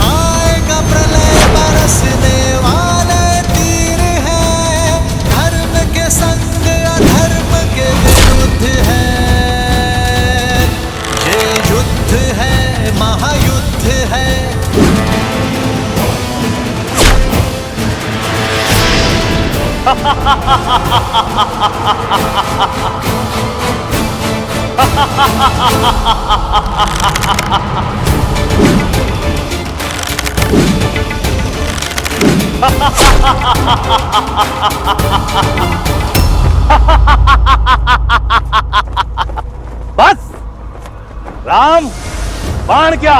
आएगा प्रलय बरसने वाले तीर है, धर्म के संग अधर्म के विरुद्ध है, ये युद्ध है, महायुद्ध है। बस राम, बाण क्या,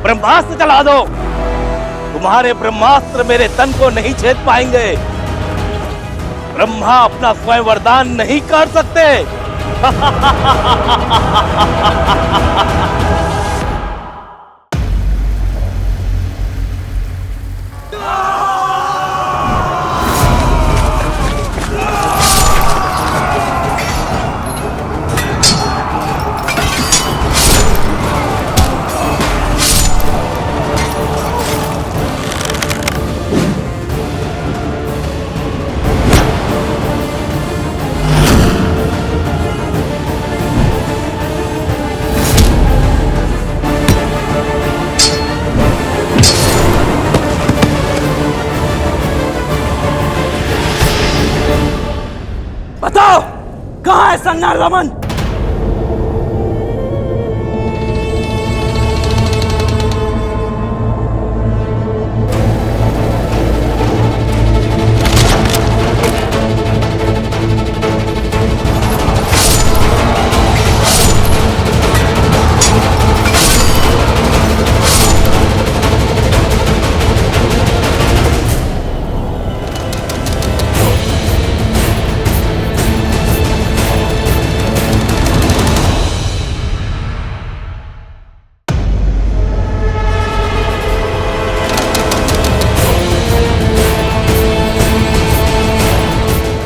ब्रह्मास्त्र चला दो। तुम्हारे ब्रह्मास्त्र मेरे तन को नहीं छेद पाएंगे। ब्रह्मा अपना स्वयं वरदान नहीं कर सकते। बताओ कहाँ है संज्ञान रमन?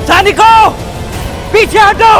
सैनिकों, पीछे हटो।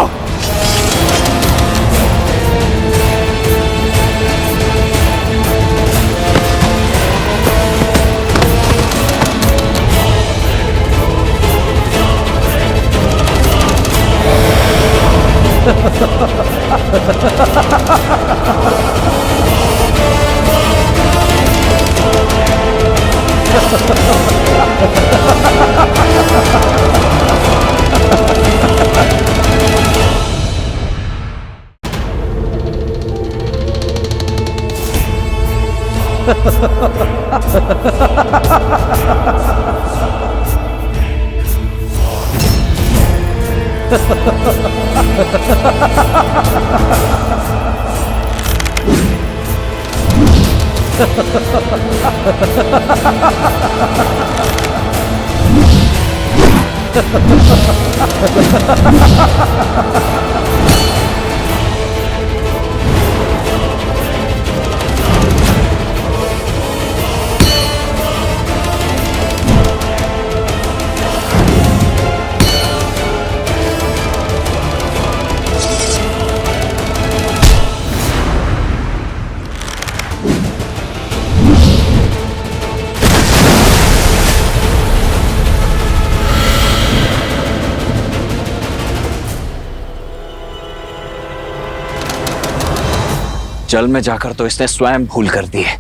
जल में जाकर तो इसने स्वयं भूल कर दी है।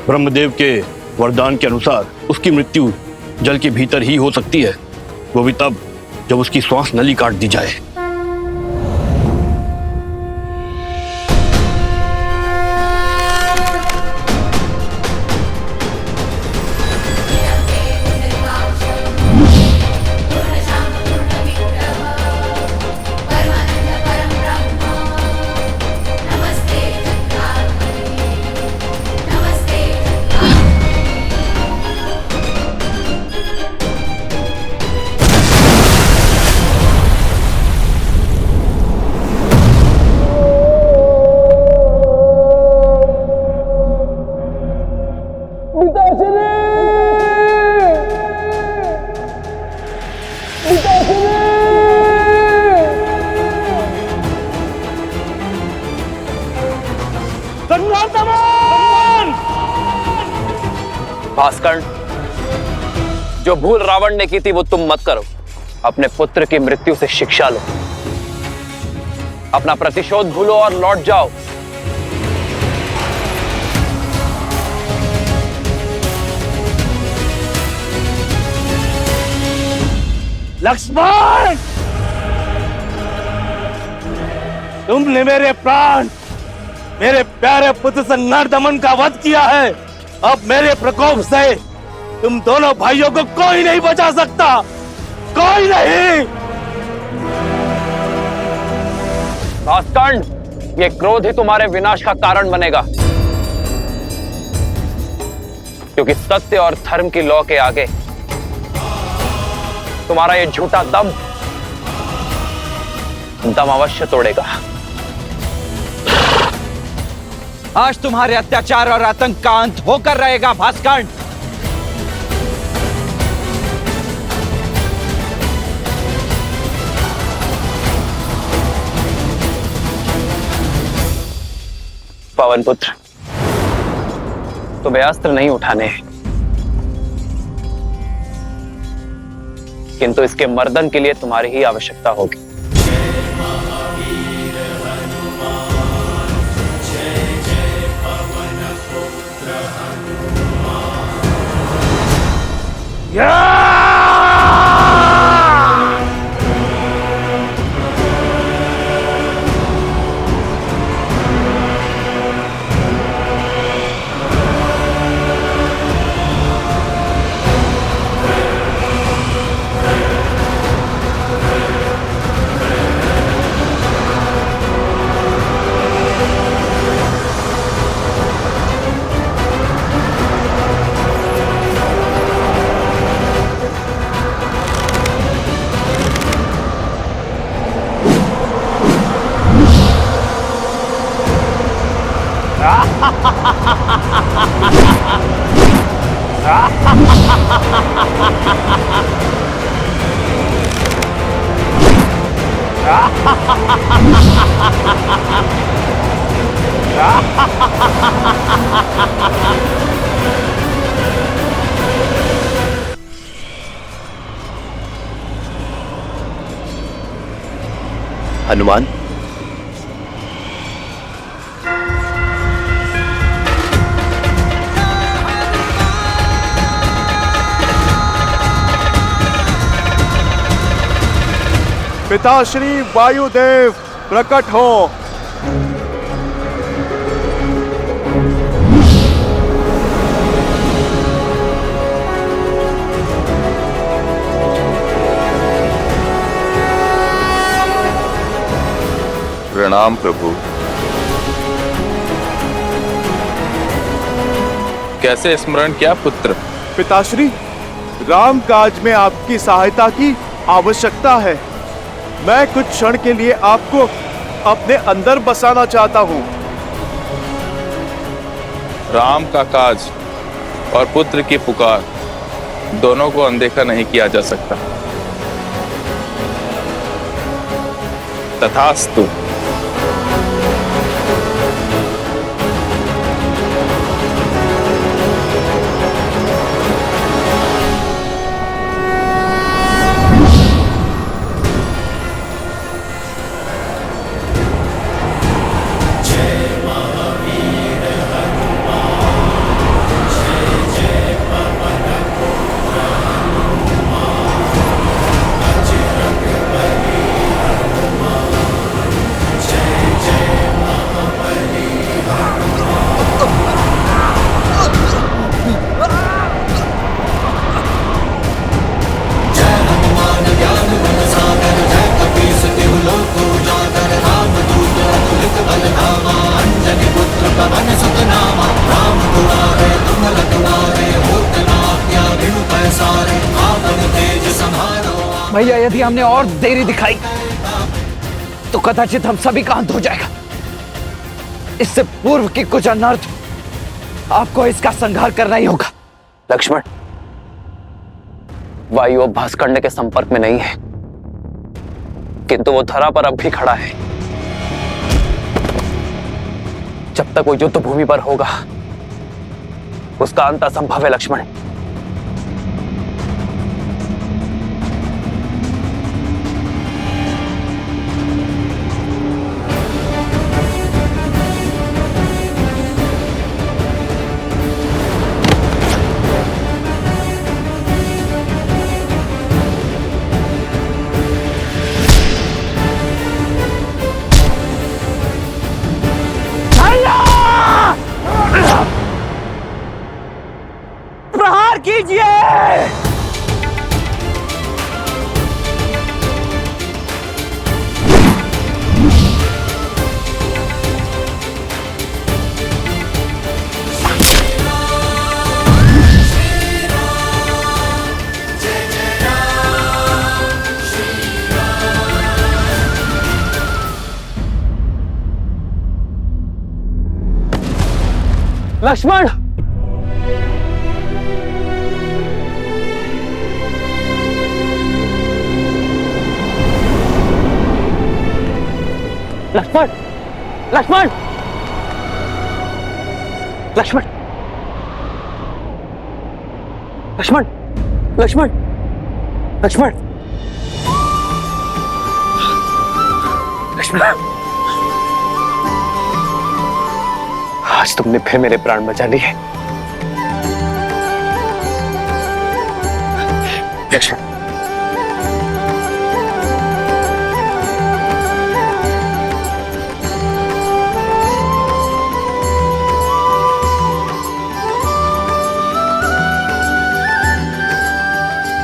ब्रह्मदेव के वरदान के अनुसार उसकी मृत्यु जल के भीतर ही हो सकती है, वो भी तब जब उसकी श्वास नली काट दी जाए। भास्कर्ण, जो भूल रावण ने की थी वो तुम मत करो। अपने पुत्र की मृत्यु से शिक्षा लो, अपना प्रतिशोध भूलो और लौट जाओ। लक्ष्मण, तुमने मेरे प्राण, मेरे प्यारे पुत्र से नरदमन का वध किया है। अब मेरे प्रकोप से तुम दोनों भाइयों को कोई नहीं बचा सकता, कोई नहीं। भास्कर्ण, ये क्रोध ही तुम्हारे विनाश का कारण बनेगा, क्योंकि सत्य और धर्म की लौ के आगे तुम्हारा ये झूठा दम अवश्य तोड़ेगा। आज तुम्हारे अत्याचार और आतंक का अंत होकर रहेगा भास्कर्ण। पवन पुत्र, तुम्हें अस्त्र नहीं उठाने हैं, किंतु इसके मर्दन के लिए तुम्हारी ही आवश्यकता होगी। हनुमान, पिताश्री वायुदेव प्रकट हो। प्रणाम प्रभु। कैसे स्मरण किया पुत्र? पिताश्री, राम काज में आपकी सहायता की आवश्यकता है। मैं कुछ क्षण के लिए आपको अपने अंदर बसाना चाहता हूँ। राम का काज और पुत्र की पुकार दोनों को अनदेखा नहीं किया जा सकता। तथास्तु। भैया, यदि हमने और देरी दिखाई तो कदाचित हम सभी का अंत हो जाएगा। इससे पूर्व की कुछ अनर्थ आपको इसका संहार करना ही होगा। लक्ष्मण, वायु अब भास्कर्ण के संपर्क में नहीं है, किंतु वो धरा पर अब भी खड़ा है। जब तक वो युद्ध भूमि पर होगा उसका अंत असंभव है लक्ष्मण। प्रहार कीजिए। लक्ष्मण, लक्ष्मण, लक्ष्मण, लक्ष्मण, लक्ष्मण, लक्ष्मण, लक्ष्मण, लक्ष्मण, आज तुमने फिर मेरे प्राण बचा लिए। लक्ष्मण,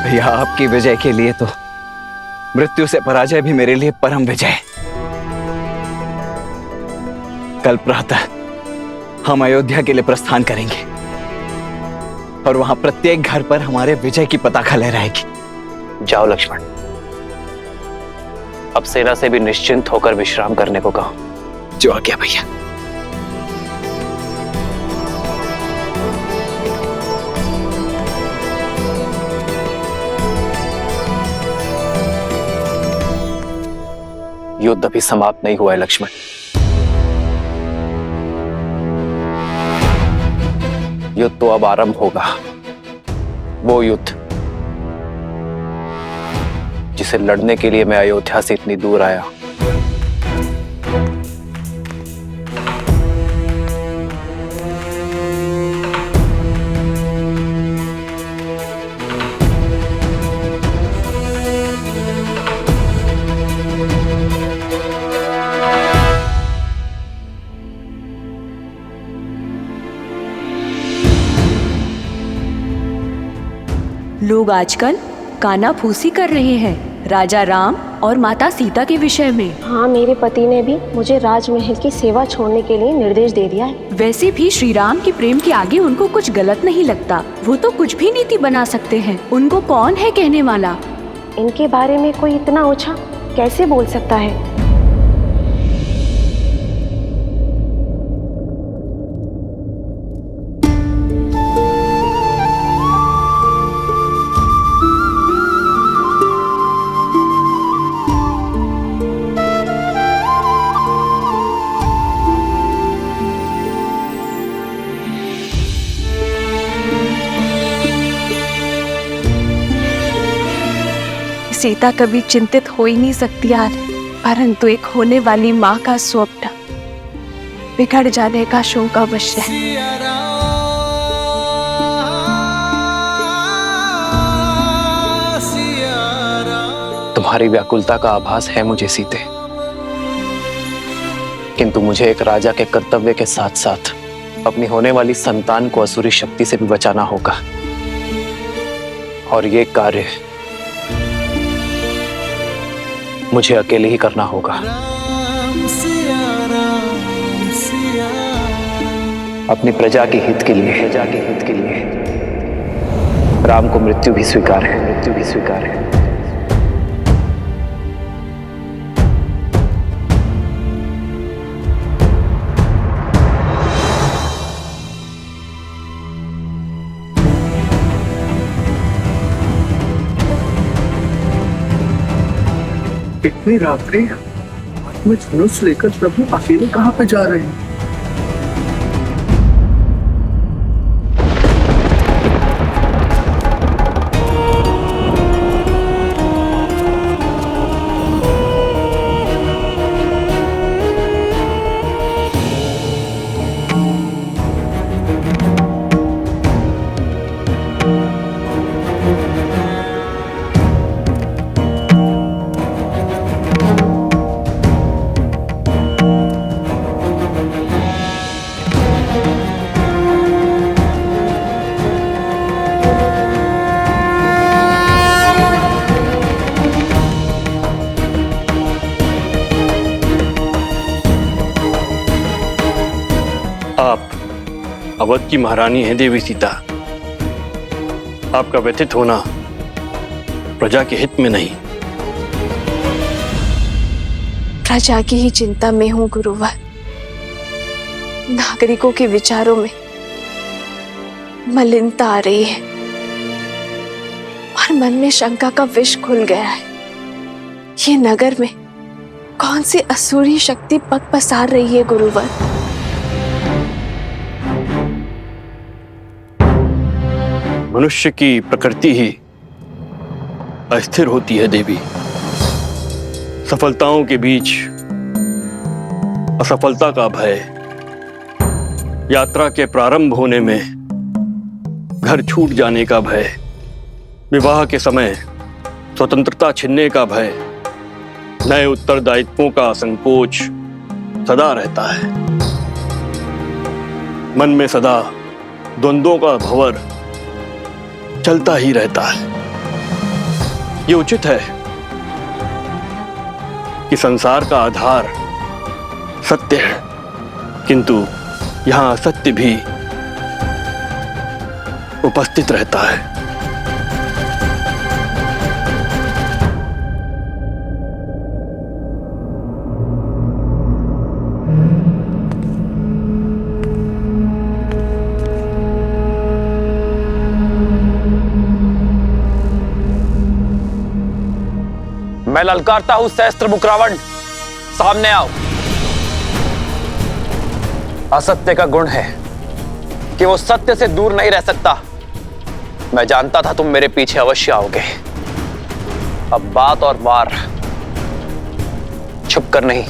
भैया, आपकी विजय के लिए तो मृत्यु से पराजय भी मेरे लिए परम विजय। कल प्रातः हम अयोध्या के लिए प्रस्थान करेंगे और वहां प्रत्येक घर पर हमारे विजय की पताका लहराएगी। जाओ लक्ष्मण, अब सेना से भी निश्चिंत होकर विश्राम करने को कहो। जो आज्ञा भैया। युद्ध अभी समाप्त नहीं हुआ है लक्ष्मण। युद्ध तो अब आरंभ होगा, वो युद्ध जिसे लड़ने के लिए मैं अयोध्या से इतनी दूर आया। लोग आजकल कानाफूसी कर रहे हैं राजा राम और माता सीता के विषय में। हाँ, मेरे पति ने भी मुझे राजमहल की सेवा छोड़ने के लिए निर्देश दे दिया है। वैसे भी श्री राम के प्रेम के आगे उनको कुछ गलत नहीं लगता। वो तो कुछ भी नीति बना सकते हैं। उनको कौन है कहने वाला? इनके बारे में कोई इतना ओछा कैसे बोल सकता है? सीता कभी चिंतित हो ही नहीं सकती यार, परंतु एक होने वाली माँ का स्वप्न बिगड़ जाने का शोक अवश्य है। तुम्हारी व्याकुलता का आभास है मुझे सीते, किंतु मुझे एक राजा के कर्तव्य के साथ साथ अपनी होने वाली संतान को असुरी शक्ति से भी बचाना होगा, और ये कार्य मुझे अकेले ही करना होगा। अपनी प्रजा के हित के लिए राम को मृत्यु भी स्वीकार है। इतनी रात्रि में धनुष लेकर प्रभु अकेले कहाँ पे जा रहे हैं? अवध की महारानी है देवी सीता। आपका व्यथित होना प्रजा के हित में नहीं। प्रजा की ही चिंता में हूं गुरुवर। नागरिकों के विचारों में मलिनता आ रही है और मन में शंका का विष खुल गया है। ये नगर में कौन सी असुरी शक्ति पग पसार रही है गुरुवर? मनुष्य की प्रकृति ही अस्थिर होती है देवी। सफलताओं के बीच असफलता का भय, यात्रा के प्रारंभ होने में घर छूट जाने का भय, विवाह के समय स्वतंत्रता छिनने का भय, नए उत्तरदायित्वों का संकोच सदा रहता है। मन में सदा द्वंद्वों का भंवर चलता ही रहता है। ये उचित है कि संसार का आधार सत्य है, किंतु यहां असत्य भी उपस्थित रहता है। मैं ललकारता हूं सहस्त्र मुख रावण, सामने आओ। असत्य का गुण है कि वो सत्य से दूर नहीं रह सकता। मैं जानता था तुम मेरे पीछे अवश्य आओगे। अब बात और वार छुपकर नहीं,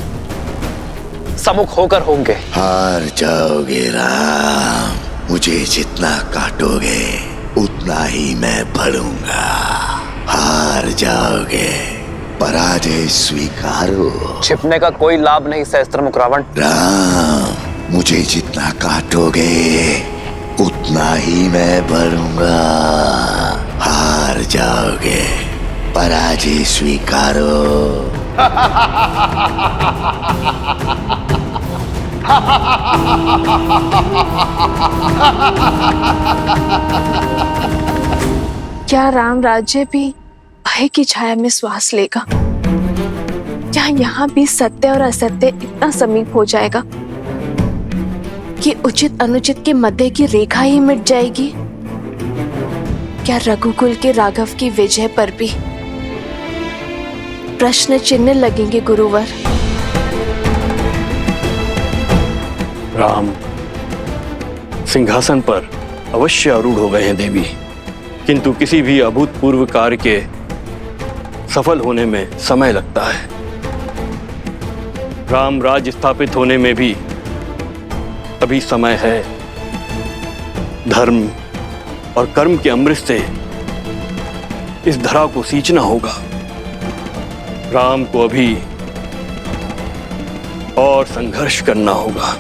सम्मुख होकर होंगे। हार जाओगे राम, मुझे जितना काटोगे उतना ही मैं बढ़ूंगा। हार जाओगे, पराजय स्वीकारो। छिपने का कोई लाभ नहीं सहस्त्र मुख रावण। राम, मुझे जितना काटोगे उतना ही मैं बढ़ूंगा। हार जाओगे, पराजय स्वीकारो। क्या राम राज्य भी भय की छाया में श्वास लेगा? क्या यहाँ भी सत्य और असत्य इतना समीप हो जाएगा कि उचित अनुचित के मध्य की रेखा ही मिट जाएगी? क्या रघुकुल के राघव की विजय पर भी प्रश्न चिन्ह लगेंगे गुरुवर? राम सिंहासन पर अवश्य आरूढ़ हो गए हैं देवी, किंतु किसी भी अभूतपूर्व कार्य के सफल होने में समय लगता है। राम राज्य स्थापित होने में भी अभी समय है। धर्म और कर्म के अमृत से इस धरा को सींचना होगा। राम को अभी और संघर्ष करना होगा।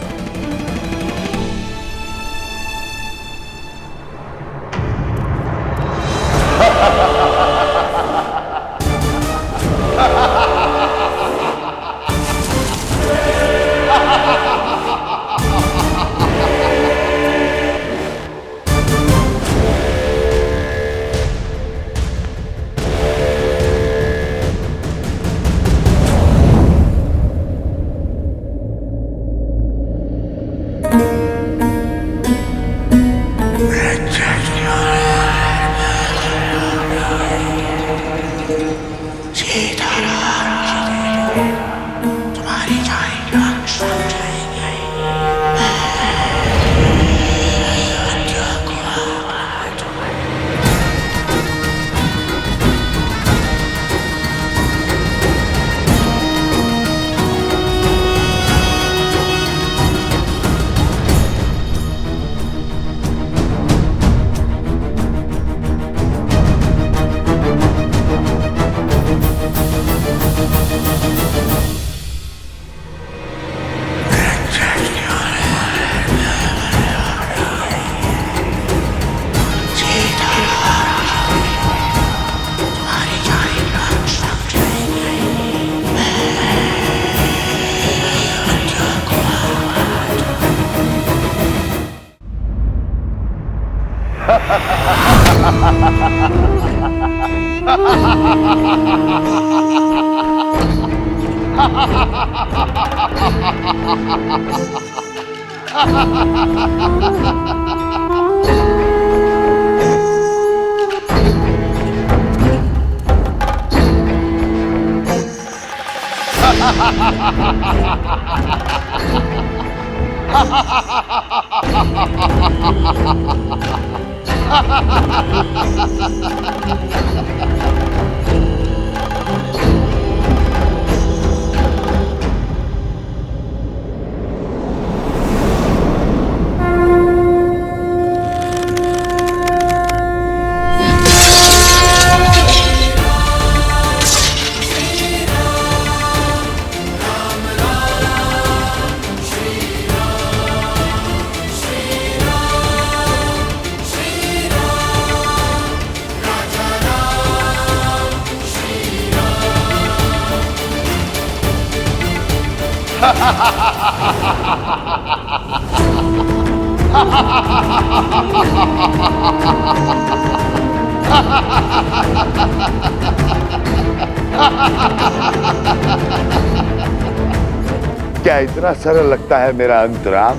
क्या इतना सरल लगता है मेरा अंतराम?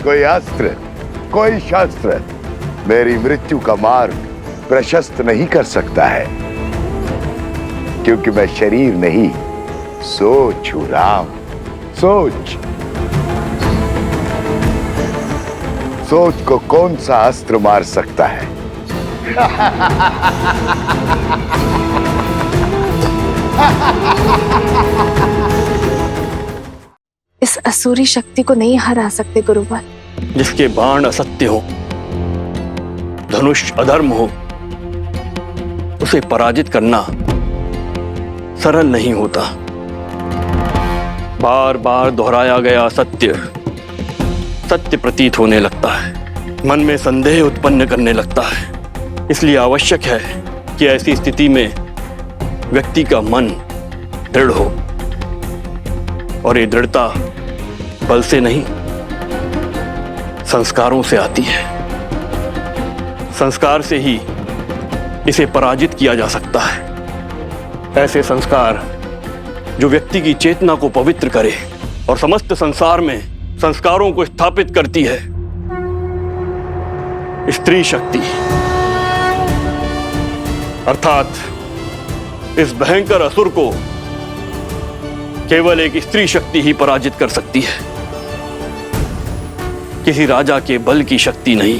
कोई अस्त्र, कोई शास्त्र मेरी मृत्यु का मार्ग प्रशस्त नहीं कर सकता है, क्योंकि मैं शरीर नहीं, सोच हूं राम, सोच। सोच को कौन सा अस्त्र मार सकता है? इस असुरी शक्ति को नहीं हरा सकते गुरुवर। जिसके बाण असत्य हो, धनुष अधर्म हो, उसे पराजित करना सरल नहीं होता। बार बार दोहराया गया सत्य सत्य प्रतीत होने लगता है, मन में संदेह उत्पन्न करने लगता है। इसलिए आवश्यक है कि ऐसी स्थिति में व्यक्ति का मन दृढ़ हो, और ये दृढ़ता बल से नहीं, संस्कारों से आती है। संस्कार से ही इसे पराजित किया जा सकता है। ऐसे संस्कार जो व्यक्ति की चेतना को पवित्र करे और समस्त संसार में संस्कारों को स्थापित करती है। स्त्री शक्ति, अर्थात इस भयंकर असुर को केवल एक स्त्री शक्ति ही पराजित कर सकती है, किसी राजा के बल की शक्ति नहीं।